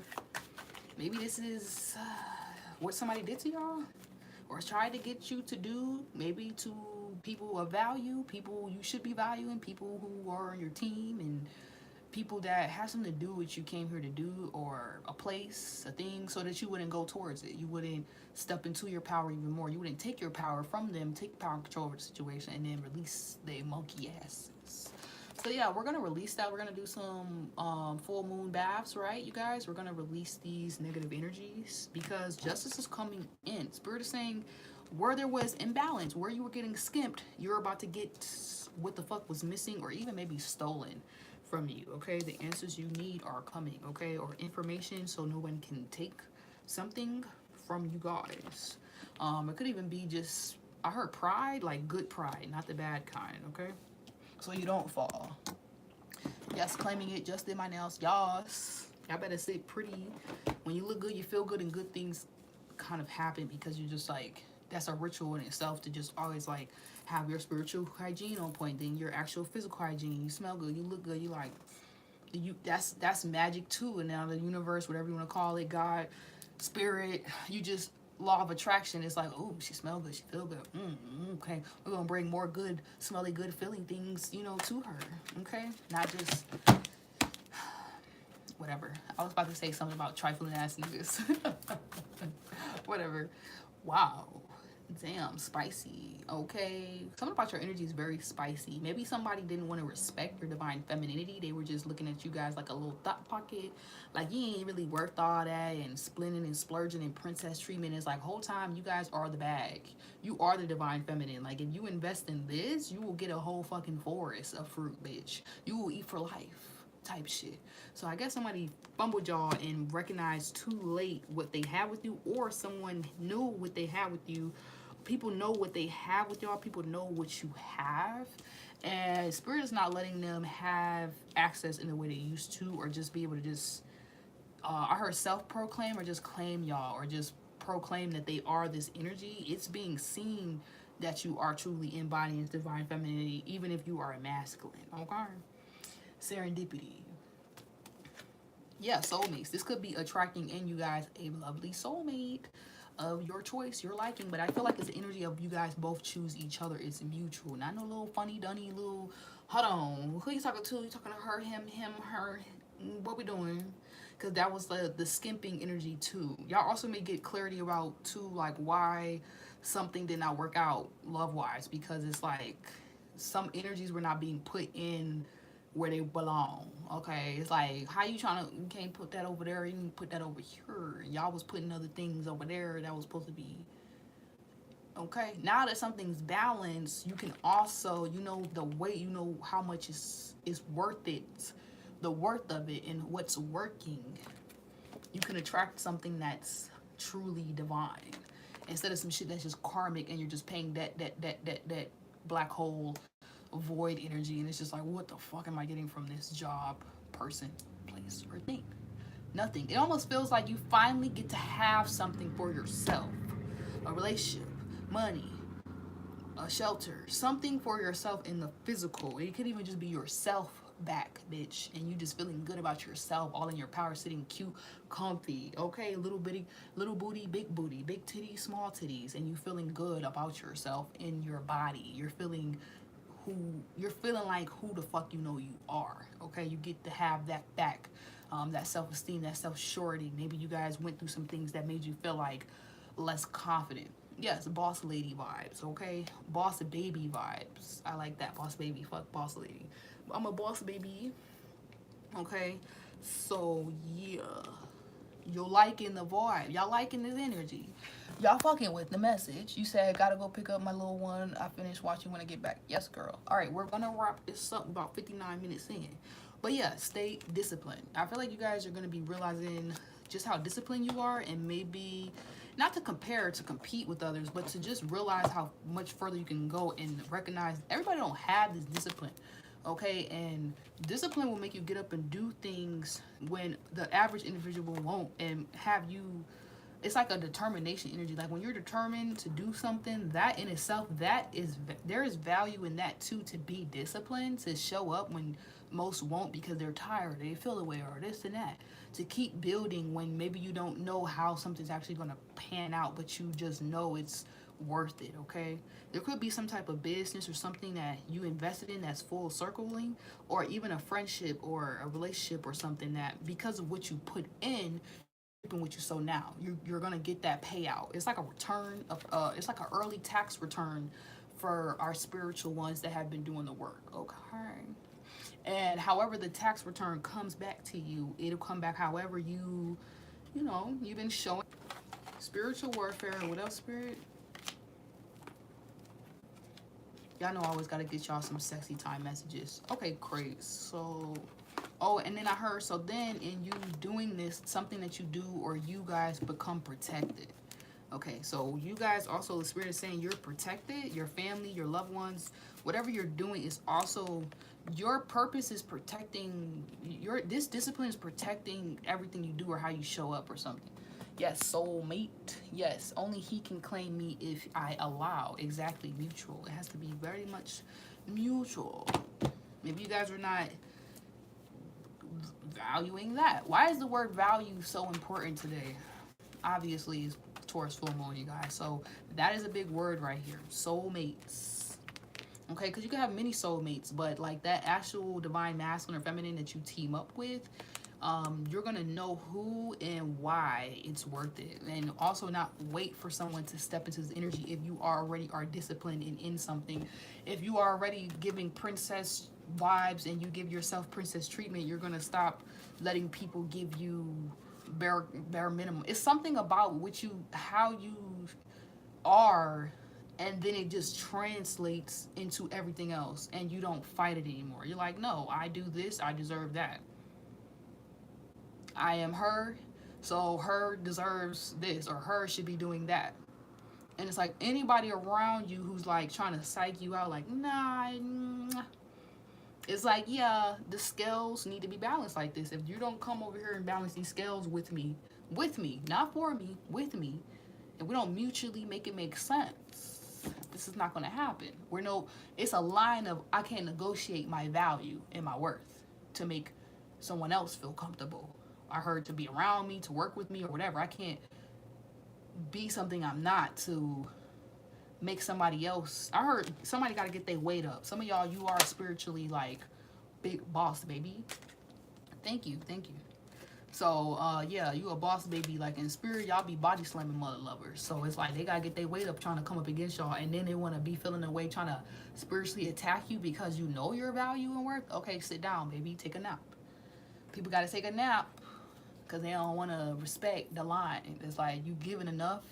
maybe this is what somebody did to y'all, or tried to get you to do, maybe to people of value, people you should be valuing, people who are on your team, and people that have something to do with what you came here to do, or a place, a thing, so that you wouldn't go towards it. You wouldn't step into your power even more. You wouldn't take your power from them, take power and control over the situation, and then release their monkey asses. So yeah, we're gonna release that. We're gonna do some full moon baths, right, you guys? We're gonna release these negative energies, because justice is coming in. Spirit is saying where there was imbalance, where you were getting skimped, you're about to get what the fuck was missing, or even maybe stolen from you. Okay, the answers you need are coming. Okay, or information, so no one can take something from you guys. It could even be just, I heard pride, like good pride, not the bad kind. Okay, so you don't fall. Yes, claiming it. Just did my nails. Y'all better sit pretty. When you look good, you feel good, and good things kind of happen, because you're just like, that's a ritual in itself, to just always like have your spiritual hygiene on point, then your actual physical hygiene. You smell good, you look good, you like, that's magic too. And now the universe, whatever you want to call it, God, spirit, you just, law of attraction, it's like, oh, she smell good, she feel good, okay, we're gonna bring more good smelly, good feeling things, you know, to her. Okay, not just whatever. I was about to say something about trifling ass niggas. Whatever. Wow. Damn, spicy. Okay, something about your energy is very spicy. Maybe somebody didn't want to respect your divine femininity. They were just looking at you guys like a little thought pocket, like you ain't really worth all that, and splitting and splurging and princess treatment. Is like, whole time you guys are the bag. You are the divine feminine. Like, if you invest in this, you will get a whole fucking forest of fruit, bitch. You will eat for life type shit. So I guess somebody fumbled y'all and recognized too late what they have with you, or someone knew what they had with you. People know what they have with y'all. People know what you have, and spirit is not letting them have access in the way they used to, or just be able to just I heard self-proclaim, or just claim y'all, or just proclaim that they are this energy. It's being seen that you are truly embodying divine femininity, even if you are a masculine. Okay, serendipity. Yeah, soulmates. This could be attracting in you guys a lovely soulmate of your choice, your liking. But I feel like it's the energy of you guys both choose each other. It's mutual. Not no little funny dunny little, hold on, who you talking to? You talking to her, him, her? What we doing? Because that was the skimping energy too. Y'all also may get clarity about too, like why something did not work out love wise, because it's like some energies were not being put in where they belong. Okay, it's like, how you can't put that over there, you can put that over here. Y'all was putting other things over there that was supposed to be. Okay, now that something's balanced, you can also, you know, the weight, you know how much is worth it, the worth of it, and what's working. You can attract something that's truly divine, instead of some shit that's just karmic, and you're just paying that black hole void energy, and it's just like, what the fuck am I getting from this job, person, place, or thing? Nothing. It almost feels like you finally get to have something for yourself, a relationship, money, a shelter, something for yourself in the physical. It could even just be yourself back, bitch, and you just feeling good about yourself, all in your power, sitting cute, comfy. Okay, little booty, big titties, small titties, and you feeling good about yourself in your body. You're feeling like who the fuck you know you are. Okay, you get to have that back, that self-esteem, that self-surety. Maybe you guys went through some things that made you feel like less confident. Yes, boss lady vibes. Okay, boss baby vibes. I like that. Boss baby, fuck boss lady. I'm a boss baby. Okay, so yeah, you're liking the vibe. Y'all liking this energy. Y'all fucking with the message. You said, gotta go pick up my little one. I finished watching when I get back. Yes, girl. All right, we're gonna wrap this up about 59 minutes in. But yeah, stay disciplined. I feel like you guys are gonna be realizing just how disciplined you are, and maybe not to compare to compete with others, but to just realize how much further you can go and recognize everybody don't have this discipline. Okay, and discipline will make you get up and do things when the average individual won't, and have you, it's like a determination energy. Like when you're determined to do something, that in itself, that is, there is value in that too, to be disciplined, to show up when most won't because they're tired, they feel the way, or this and that, to keep building when maybe you don't know how something's actually going to pan out, but you just know it's worth it. Okay, there could be some type of business or something that you invested in that's full circling, or even a friendship or a relationship or something that because of what you put in, what you sow now, you're gonna get that payout. It's like a return of it's like an early tax return for our spiritual ones that have been doing the work. Okay, and however the tax return comes back to you, it'll come back however you know you've been showing. Spiritual warfare. And what else, spirit? Y'all know I always gotta get y'all some sexy time messages. Okay, great. So, oh, and then I heard, so then in you doing this, something that you do, or you guys become protected. Okay, so you guys also, the spirit is saying you're protected, your family, your loved ones, whatever you're doing is also, your purpose is protecting, this discipline is protecting everything you do or how you show up or something. Yes, soulmate. Yes, only he can claim me if I allow. Exactly, mutual. It has to be very much mutual. Maybe you guys are not valuing that. Why is the word value so important today? Obviously, it's Taurus full moon, you guys. So that is a big word right here. Soulmates. Okay, because you can have many soulmates, but like that actual divine masculine or feminine that you team up with, you're gonna know who and why it's worth it, and also not wait for someone to step into this energy if you already are disciplined and in something. If you are already giving princess vibes and you give yourself princess treatment, you're gonna stop letting people give you bare minimum. It's something about how you are, and then it just translates into everything else, and you don't fight it anymore. You're like, no, I do this, I deserve that. I am her, so her deserves this, or her should be doing that. And it's like anybody around you who's like trying to psych you out, like, nah, it's like, yeah, the scales need to be balanced like this. If you don't come over here and balance these scales with me, not for me, with me, and we don't mutually make it make sense, this is not going to happen. It's a line of, I can't negotiate my value and my worth to make someone else feel comfortable. I heard to be around me, to work with me, or whatever. I can't be something I'm not to make somebody else. I heard somebody got to get their weight up. Some of y'all, you are spiritually like big boss baby. Thank you. So yeah, you a boss baby. Like in spirit, y'all be body slamming mother lovers. So it's like they gotta get their weight up trying to come up against y'all, and then they want to be feeling their way trying to spiritually attack you because you know your value and worth. Okay, sit down, baby, take a nap. People gotta take a nap because they don't want to respect the line. It's like, you giving enough.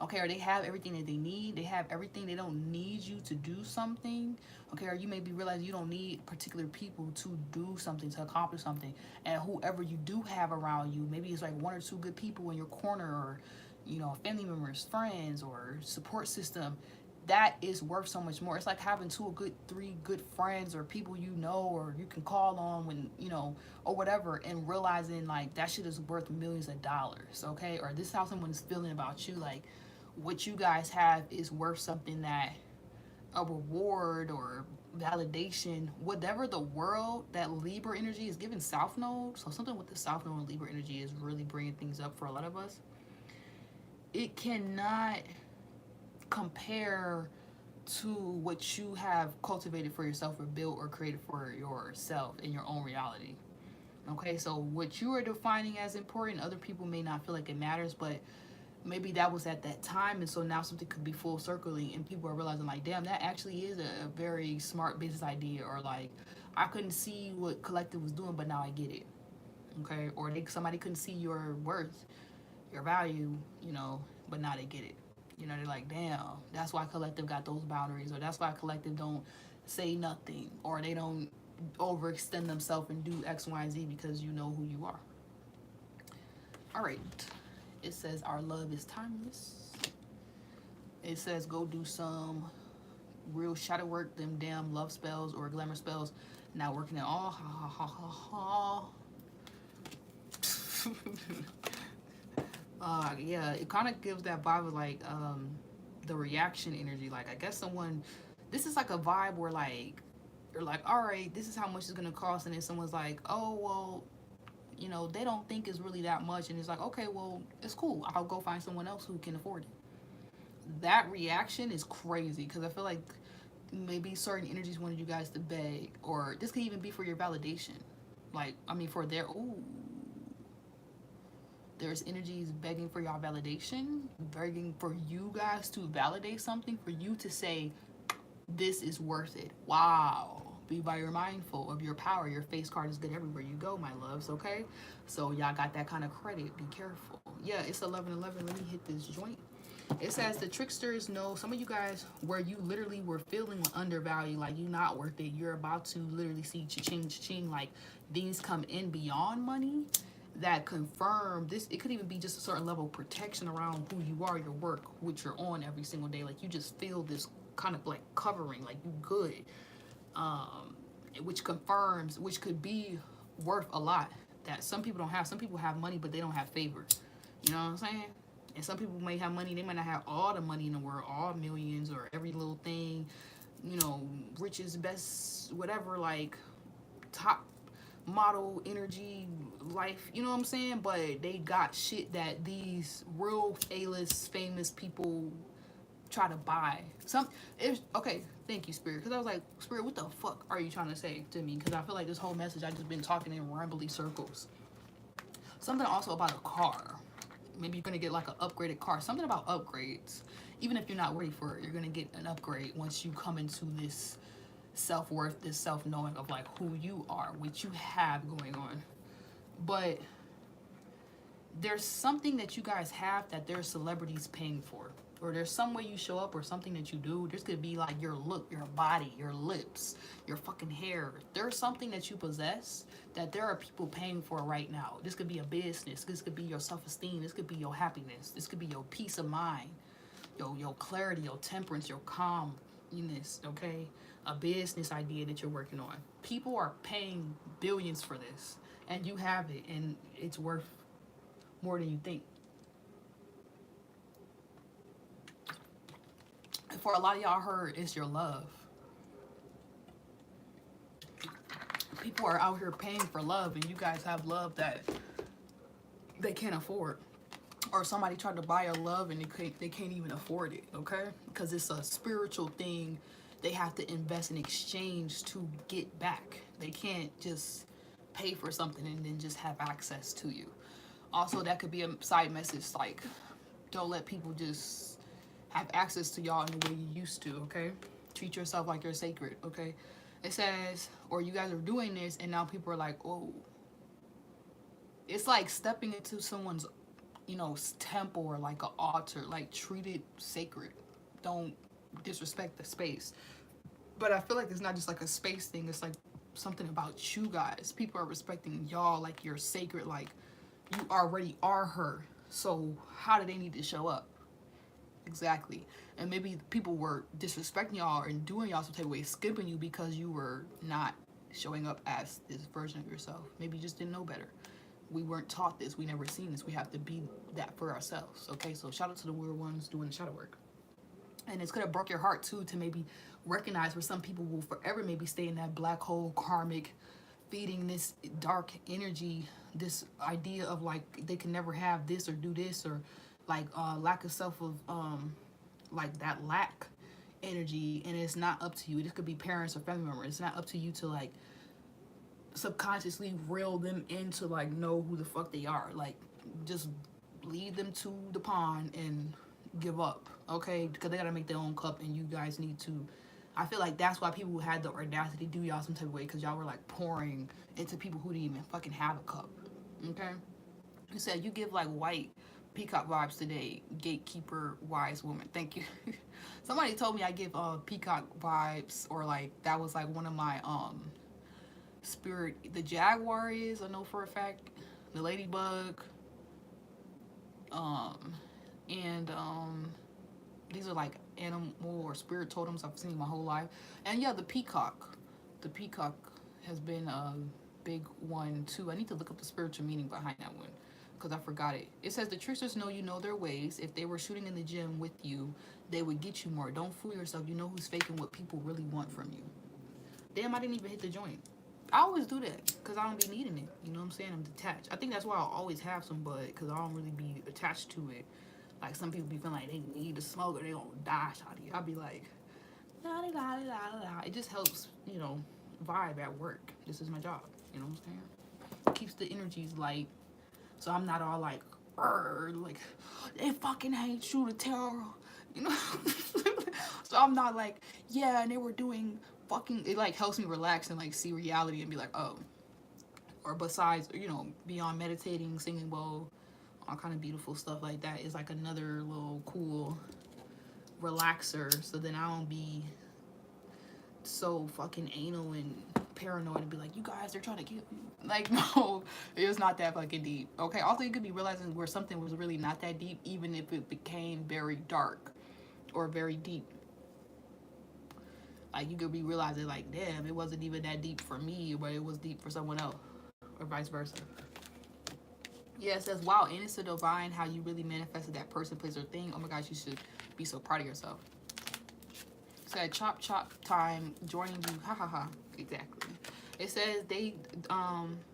Okay, or they have everything that they need. They have everything. They don't need you to do something. Okay, or you may be realizing you don't need particular people to do something, to accomplish something. And whoever you do have around you, maybe it's like one or two good people in your corner, or, you know, family members, friends, or support system. That is worth so much more. It's like having three good friends, or people you know, or you can call on when, you know, or whatever, and realizing like that shit is worth millions of dollars. Okay, or this is how someone's feeling about you. Like, what you guys have is worth something, that a reward or validation, whatever the world, that Libra energy is giving South Node. So something with the South Node and Libra energy is really bringing things up for a lot of us. It cannot compare to what you have cultivated for yourself, or built or created for yourself in your own reality. Okay, so what you are defining as important, other people may not feel like it matters, but maybe that was at that time, and so now something could be full circling, and people are realizing like, damn, that actually is a very smart business idea, or like, I couldn't see what collective was doing, but now I get it. Okay, or somebody couldn't see your worth, your value, you know, but now they get it. You know, they're like, damn, that's why collective got those boundaries, or that's why collective don't say nothing, or they don't overextend themselves and do X, Y, and Z because you know who you are. All right. It says our love is timeless. It says go do some real shadow work, them damn love spells or glamour spells not working at all. Ha ha ha ha ha. Yeah, it kind of gives that vibe of like the reaction energy. Like, I guess someone, this is like a vibe where like you're like, all right, this is how much it's gonna cost, and then someone's like, oh well, you know, they don't think it's really that much, and it's like, okay, well, it's cool, I'll go find someone else who can afford it. That reaction is crazy, because I feel like maybe certain energies wanted you guys to beg, or this could even be for your validation. Like, I mean, for their, ooh, there's energies begging for y'all validation, begging for you guys to validate something, for you to say, this is worth it. Wow. Be very mindful of your power. Your face card is good everywhere you go, my loves, okay? So y'all got that kind of credit. Be careful. Yeah, it's 11:11. Let me hit this joint. It says the tricksters know, some of you guys, where you literally were feeling undervalued, like you're not worth it. You're about to literally see cha-ching, cha-ching, like things come in beyond money that confirm this. It could even be just a certain level of protection around who you are, your work, which you're on every single day. Like you just feel this kind of like covering, like you good, which confirms, which could be worth a lot, that some people don't have. Some people have money, but they don't have favor. You know what I'm saying? And some people may have money, they might not have all the money in the world, all millions or every little thing, you know, richest, best, whatever, like top model energy life, you know what I'm saying? But they got shit that these real A-list famous people try to buy. Okay, thank you, Spirit, because I was like, Spirit, what the fuck are you trying to say to me? Because I feel like this whole message I just been talking in rambly circles. Something also about a car. Maybe you're gonna get like an upgraded car. Something about upgrades. Even if you're not ready for it, you're gonna get an upgrade once you come into this self-worth, this self-knowing of like who you are, what you have going on. But there's something that you guys have that there's celebrities paying for, or there's some way you show up, or something that you do. There's gonna be like your look, your body, your lips, your fucking hair. There's something that you possess that there are people paying for right now. This could be a business. This could be your self-esteem. This could be your happiness. This could be your peace of mind, your clarity, your temperance, your calmness, okay? A business idea that you're working on. People are paying billions for this, and you have it, and it's worth more than you think. And for a lot of y'all, heard it's your love. People are out here paying for love, and you guys have love that they can't afford. Or somebody tried to buy your love and they can't even afford it, okay? Because it's a spiritual thing. They have to invest in exchange to get back. They can't just pay for something and then just have access to you. Also, that could be a side message like, don't let people just have access to y'all in the way you used to, okay? Treat yourself like you're sacred, okay? It says, or you guys are doing this and now people are like, oh. It's like stepping into someone's, you know, temple or like an altar. Like, treat it sacred. Don't disrespect the space. But I feel like it's not just like a space thing. It's like something about you guys. People are respecting y'all like you're sacred. Like, you already are her. So how do they need to show up? Exactly. And maybe people were disrespecting y'all and doing y'all some type of way, skipping you because you were not showing up as this version of yourself. Maybe you just didn't know better. We weren't taught this. We never seen this. We have to be that for ourselves. Okay, so shout out to the weird ones doing the shadow work. And it's gonna break your heart too to maybe recognize where some people will forever maybe stay in that black hole karmic, feeding this dark energy, this idea of like they can never have this or do this, or like lack of self of like that lack energy. And it's not up to you. This could be parents or family members. It's not up to you to like subconsciously reel them into like know who the fuck they are. Like, just lead them to the pond and give up, okay? Because they gotta make their own cup, and you guys need to. I feel like that's why people had the audacity to do y'all some type of way, because y'all were like pouring into people who didn't even fucking have a cup, okay? You said you give like white Peacock vibes today. Gatekeeper, wise woman. Thank you. Somebody told me I give peacock vibes, or like that was like one of my spirit. The jaguar is, I know for a fact. The ladybug. And these are like animal or spirit totems I've seen my whole life. And yeah, the peacock. The peacock has been a big one too. I need to look up the spiritual meaning behind that one, because I forgot it. It says the tricksters know you know their ways. If they were shooting in the gym with you, they would get you more. Don't fool yourself. You know who's faking what people really want from you. Damn, I didn't even hit the joint. I always do that because I don't be needing it. You know what I'm saying? I'm detached. I think that's why I always have some bud, because I don't really be attached to it. Like some people be feeling like they need to smoke or they gonna die, shawty. I'll be like, la da da da da da. It just helps, you know, vibe at work. This is my job. You know what I'm saying? It keeps the energies light. So I'm not all like they fucking hate you to terror, you know. So I'm not like, yeah, and they were doing fucking. It like helps me relax and like see reality and be like, oh. Or besides, you know, beyond meditating, singing bowl, all kind of beautiful stuff like that is like another little cool relaxer. So then I don't be so fucking anal and paranoid and be like, you guys, they're trying to kill you. Like, no, it's not that fucking deep. Okay, also you could be realizing where something was really not that deep, even if it became very dark or very deep. Like, you could be realizing like, damn, it wasn't even that deep for me, but it was deep for someone else, or vice versa. Yeah, it says, wow, and it's so divine how you really manifested that person, place, or thing. Oh my gosh, you should be so proud of yourself. It said, chop chop time joining you, ha ha ha. Exactly. It says they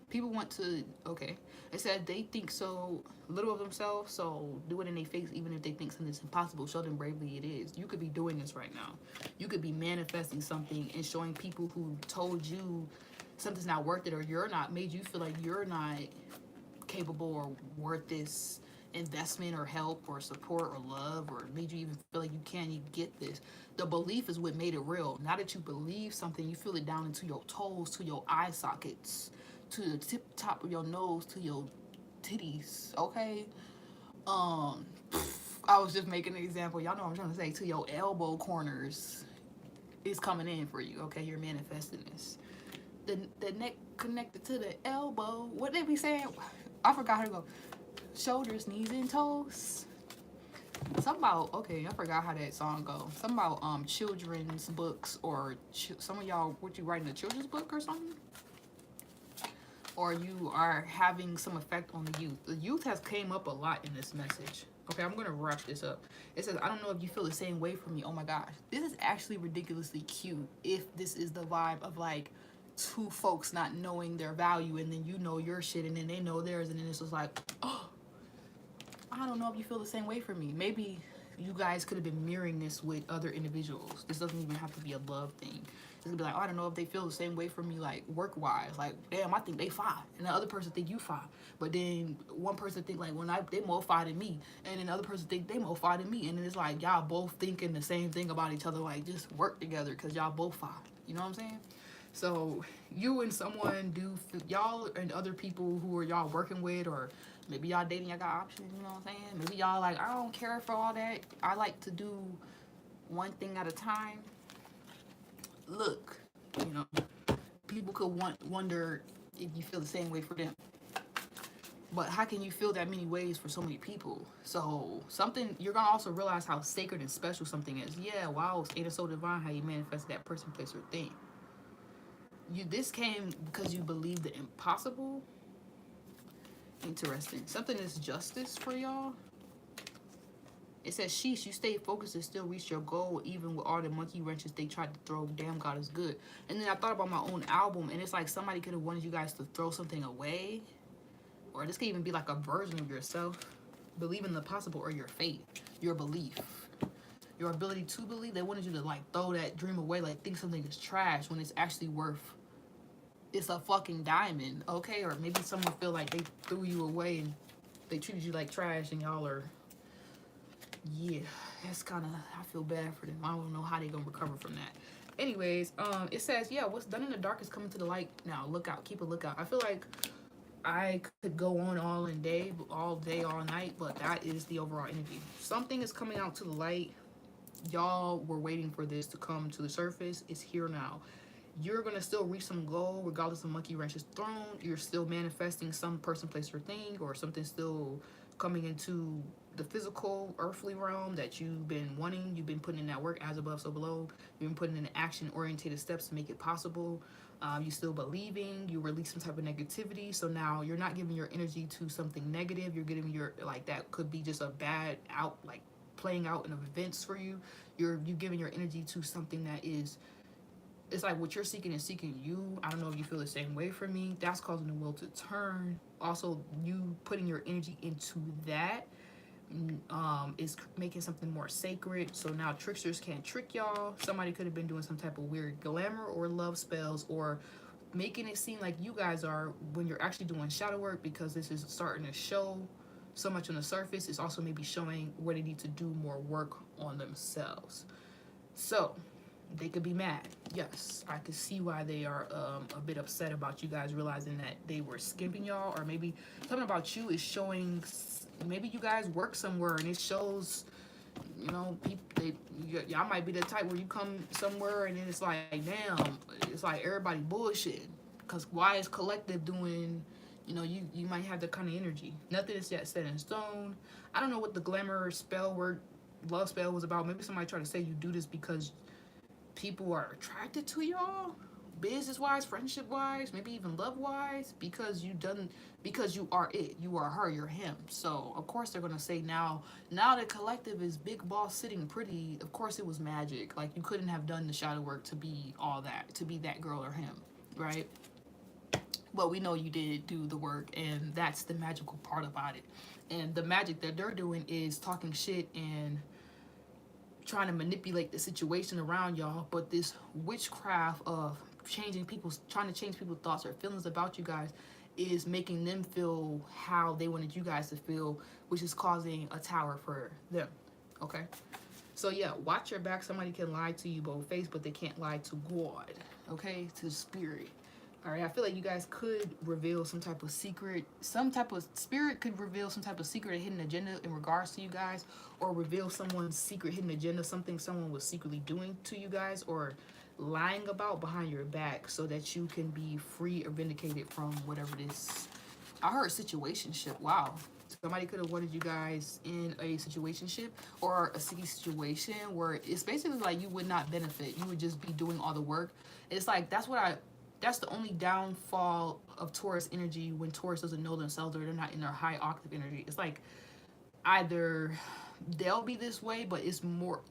people want to, okay, it said they think so little of themselves, so do it in their face. Even if they think something's impossible, show them bravely it is. You could be doing this right now. You could be manifesting something and showing people who told you something's not worth it, or you're not, made you feel like you're not capable or worth this investment or help or support or love, or made you even feel like you can't even get this. The belief is what made it real. Now that you believe something, you feel it down into your toes, to your eye sockets, to the tip top of your nose, to your titties. Okay. I was just making an example. Y'all know what I'm trying to say. To your elbow corners is coming in for you. Okay, you're manifesting this. The neck connected to the elbow. What they be saying? I forgot how to go. Shoulders, knees, and toes. Something about, okay, I forgot how that song goes. Something about children's books, or some of y'all, what you writing a children's book or something? Or you are having some effect on the youth. The youth has came up a lot in this message. Okay, I'm gonna wrap this up. It says, I don't know if you feel the same way from me. Oh my gosh, this is actually ridiculously cute. If this is the vibe of like two folks not knowing their value, and then you know your shit, and then they know theirs, and then it's just like, oh, I don't know if you feel the same way for me. Maybe you guys could have been mirroring this with other individuals. This doesn't even have to be a love thing. It's gonna be like, oh, I don't know if they feel the same way for me, like work-wise. Like, damn, I think they fine, and the other person think you fine. But then one person think like, well, they more fine than me, and then the other person think they more fine than me, and then it's like y'all both thinking the same thing about each other. Like, just work together because y'all both fine. You know what I'm saying? So you and someone y'all and other people who are y'all working with, or maybe y'all dating, y'all got options, you know what I'm saying? Maybe y'all like, I don't care for all that. I like to do one thing at a time. Look, you know, people could wonder if you feel the same way for them. But how can you feel that many ways for so many people? So something, you're going to also realize how sacred and special something is. Yeah, wow, it is so divine how you manifest that person, place, or thing. This came because you believe the impossible. Interesting. Something is justice for y'all. It says, sheesh, you stay focused and still reach your goal even with all the monkey wrenches they tried to throw. Damn, God is good. And then I thought about my own album, and it's like somebody could have wanted you guys to throw something away. Or this could even be like a version of yourself. Believe in the possible, or your faith, your belief, your ability to believe. They wanted you to like throw that dream away, like think something is trash when it's actually worth, it's a fucking diamond, okay? Or maybe someone feel like they threw you away and they treated you like trash, and y'all are, yeah, that's kind of, I feel bad for them. I don't know how they gonna recover from that. Anyways, it says, yeah, what's done in the dark is coming to the light now. Look out, keep a lookout. I feel like I could go on all day, all night, but that is the overall energy. Something is coming out to the light. Y'all were waiting for this to come to the surface. It's here now. You're gonna still reach some goal regardless of monkey wrenches thrown. You're still manifesting some person, place, or thing, or something still coming into the physical, earthly realm that you've been wanting. You've been putting in that work, as above, so below. You've been putting in action-oriented steps to make it possible. You still believing. You release some type of negativity. So now you're not giving your energy to something negative. You're giving your, like, that could be just a bad out, like, playing out in events for you. You're giving your energy to something that is, it's like what you're seeking is seeking you. I don't know if you feel the same way for me. That's causing the wheel to turn. Also, you putting your energy into that is making something more sacred. So now tricksters can't trick y'all. Somebody could have been doing some type of weird glamour or love spells, or making it seem like you guys are, when you're actually doing shadow work, because this is starting to show so much on the surface. It's also maybe showing where they need to do more work on themselves. So they could be mad. Yes, I could see why they are a bit upset about you guys realizing that they were skimping y'all, or maybe something about you is showing. Maybe you guys work somewhere and it shows, you know, people, y'all might be the type where you come somewhere and then it's like, damn, it's like everybody bullshit. Because why is collective doing, you know, you might have that kind of energy. Nothing is yet set in stone. I don't know what the glamour spell word, love spell was about. Maybe somebody tried to say you do this because people are attracted to y'all, business wise, friendship wise, maybe even love wise, because you are it, you are her, you're him. So of course they're gonna say now the collective is big boss sitting pretty. Of course it was magic. Like, you couldn't have done the shadow work to be all that, to be that girl or him, right? But we know you did do the work, and that's the magical part about it. And the magic that they're doing is talking shit and trying to manipulate the situation around y'all. But this witchcraft of trying to change people's thoughts or feelings about you guys is making them feel how they wanted you guys to feel, which is causing a tower for them. Okay, so yeah, watch your back. Somebody can lie to you both face, but they can't lie to God. Okay, to spirit. All right, I feel like you guys could reveal some type of secret, some type of spirit could reveal some type of secret or hidden agenda in regards to you guys, or reveal someone's secret hidden agenda, something someone was secretly doing to you guys or lying about behind your back, so that you can be free or vindicated from whatever this. I heard situationship. Wow. Somebody could have wanted you guys in a situationship or a sticky situation where it's basically like you would not benefit. You would just be doing all the work. It's like that's the only downfall of Taurus energy, when Taurus doesn't know themselves or they're not in their high octave energy. It's like either they'll be this way, but it's more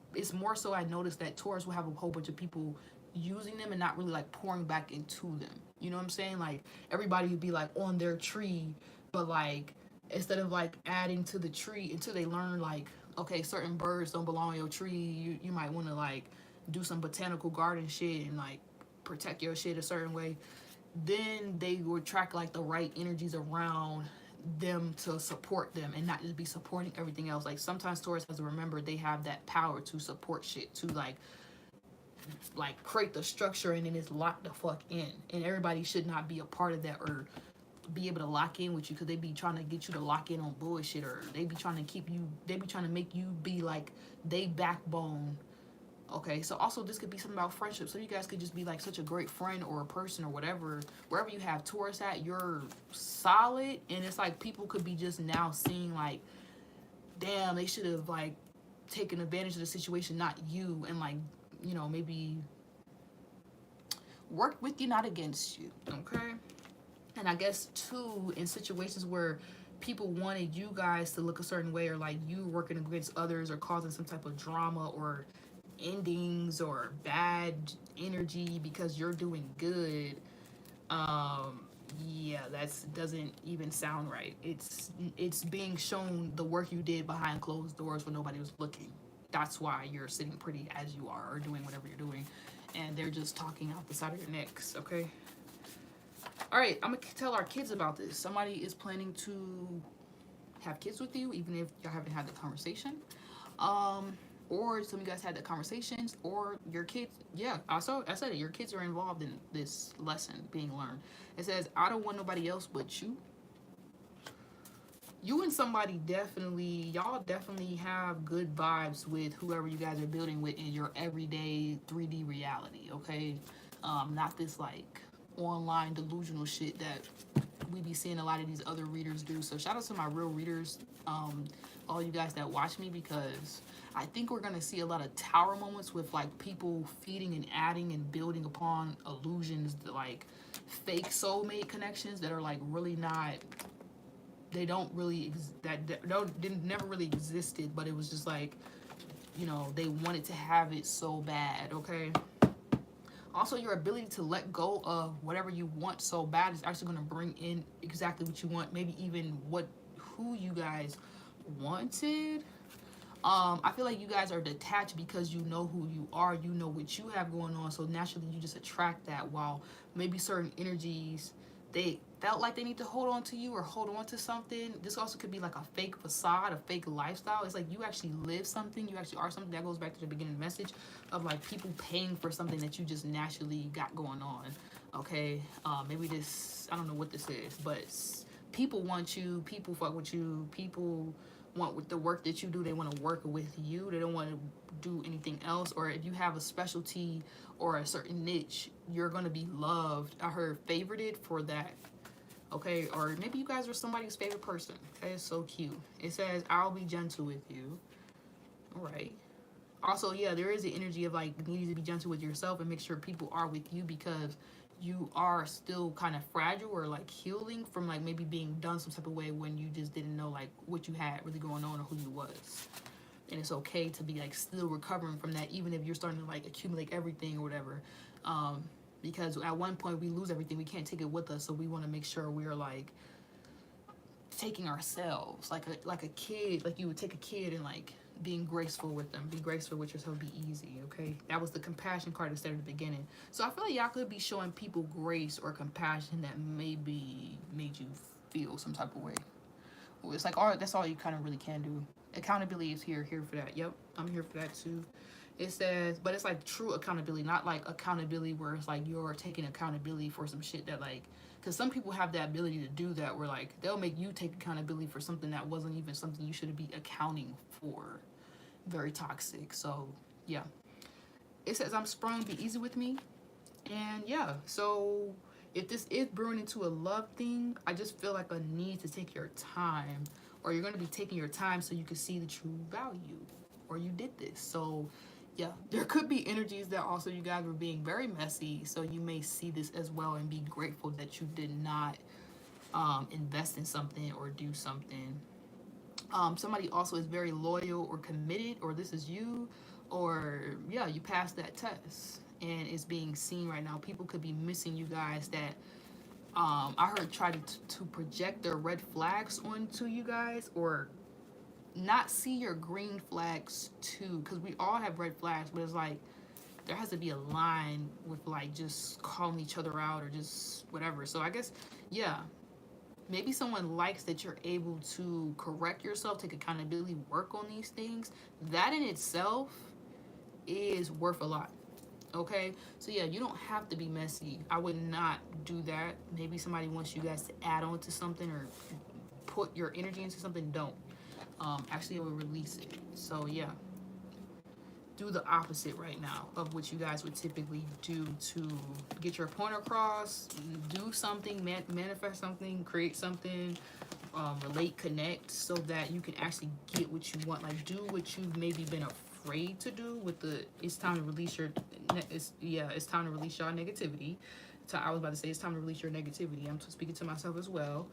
so I noticed that Taurus will have a whole bunch of people using them and not really like pouring back into them. You know what I'm saying? Like, everybody would be like on their tree, but like instead of like adding to the tree until they learn like, okay, certain birds don't belong on your tree, you might want to like do some botanical garden shit and like protect your shit a certain way. Then they will attract like the right energies around them to support them and not just be supporting everything else. Like, sometimes Taurus has to remember they have that power to support shit, to like create the structure, and then it's locked the fuck in, and everybody should not be a part of that or be able to lock in with you, because they be trying to get you to lock in on bullshit, or they be trying to make you be like they backbone. Okay, so also this could be something about friendship. So you guys could just be like such a great friend or a person or whatever. Wherever you have Taurus at, you're solid, and it's like people could be just now seeing like, damn, they should have like taken advantage of the situation, not you, and like, you know, maybe work with you, not against you. Okay. And I guess too, in situations where people wanted you guys to look a certain way, or like you working against others or causing some type of drama or endings or bad energy because you're doing good, yeah, that doesn't even sound right. It's being shown the work you did behind closed doors when nobody was looking. That's why you're sitting pretty as you are, or doing whatever you're doing, and they're just talking out the side of your necks. Okay. All right, I'm gonna tell our kids about this. Somebody is planning to have kids with you, even if y'all haven't had the conversation. Or some of you guys had the conversations, or your kids, yeah, I said it, your kids are involved in this lesson being learned. It says, I don't want nobody else but you. you and somebody definitely, y'all definitely have good vibes with whoever you guys are building with in your everyday 3D reality, okay? Not this like online delusional shit that we be seeing a lot of these other readers do. So shout out to my real readers, all you guys that watch me, because I think we're gonna see a lot of tower moments with like people feeding and adding and building upon illusions that like fake soulmate connections that are like really not, they don't really didn't never really existed, but it was just like, you know, they wanted to have it so bad, okay? Also, your ability to let go of whatever you want so bad is actually going to bring in exactly what you want, maybe even who you guys wanted. I feel like you guys are detached because you know who you are, you know what you have going on, so naturally you just attract that, while maybe certain energies, they felt like they need to hold on to you or hold on to something. This also could be like a fake facade, a fake lifestyle. It's like you actually live something, you actually are something. That goes back to the beginning message of like people paying for something that you just naturally got going on, okay? Maybe this, I don't know what this is, but people want you, people fuck with you, people want with the work that you do, they want to work with you, they don't want to do anything else. Or if you have a specialty or a certain niche, you're going to be loved, I heard favorited for that, okay? Or maybe you guys are somebody's favorite person, okay? It's so cute. It says, I'll be gentle with you. All right. Also, yeah, there is the energy of like needing to be gentle with yourself and make sure people are with you, because you are still kind of fragile or like healing from like maybe being done some type of way when you just didn't know like what you had really going on or who you was. And it's okay to be like still recovering from that, even if you're starting to like accumulate everything or whatever. Because at one point we lose everything, we can't take it with us, so we want to make sure we're like taking ourselves like a kid, like you would take a kid and like being graceful with them. Be graceful with yourself, be easy, okay? That was the compassion card instead of the beginning. So I feel like y'all could be showing people grace or compassion that maybe made you feel some type of way. It's like, all that's all you kind of really can do. Accountability is here for that. Yep, I'm here for that too. It says, but it's like true accountability, not like accountability where it's like you're taking accountability for some shit that like, because some people have the ability to do that, where like they'll make you take accountability for something that wasn't even something you should be accounting for. Very toxic. So yeah, it says, I'm sprung, be easy with me. And yeah, so if this is brewing into a love thing, I just feel like a need to take your time, or you're going to be taking your time so you can see the true value, or you did this. So yeah, there could be energies that also you guys were being very messy, so you may see this as well and be grateful that you did not invest in something or do something. Somebody also is very loyal or committed, or this is you, or yeah, you passed that test and it's being seen right now. People could be missing you guys that I heard try to project their red flags onto you guys, or not see your green flags too, because we all have red flags, but it's like there has to be a line with like just calling each other out or just whatever. So I guess, yeah, maybe someone likes that you're able to correct yourself, take accountability, work on these things. That in itself is worth a lot, okay? So yeah, you don't have to be messy. I would not do that. Maybe somebody wants you guys to add on to something or put your energy into something. Don't. Actually, it will release it. So yeah, do the opposite right now of what you guys would typically do to get your point across. Do something, manifest something, create something, relate, connect, so that you can actually get what you want. Like, do what you've maybe been afraid to do with the, it's time to release your, it's time to release your negativity. So I was about to say, it's time to release your negativity. I'm speaking to myself as well.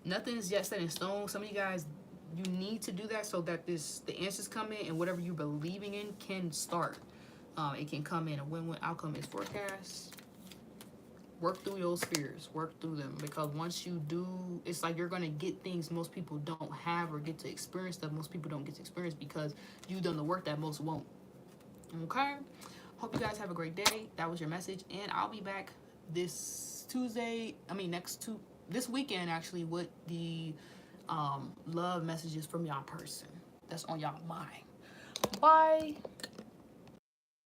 Nothing is yet set in stone. Some of you guys, you need to do that so that the answers come in, and whatever you're believing in can start. It can come in. A win-win outcome is forecast. Work through those fears. Work through them, because once you do, it's like you're going to get things most people don't have, or get to experience that most people don't get to experience, because you've done the work that most won't. Okay? Hope you guys have a great day. That was your message, and I'll be back this weekend actually, with the love messages from y'all person that's on y'all mind. Bye.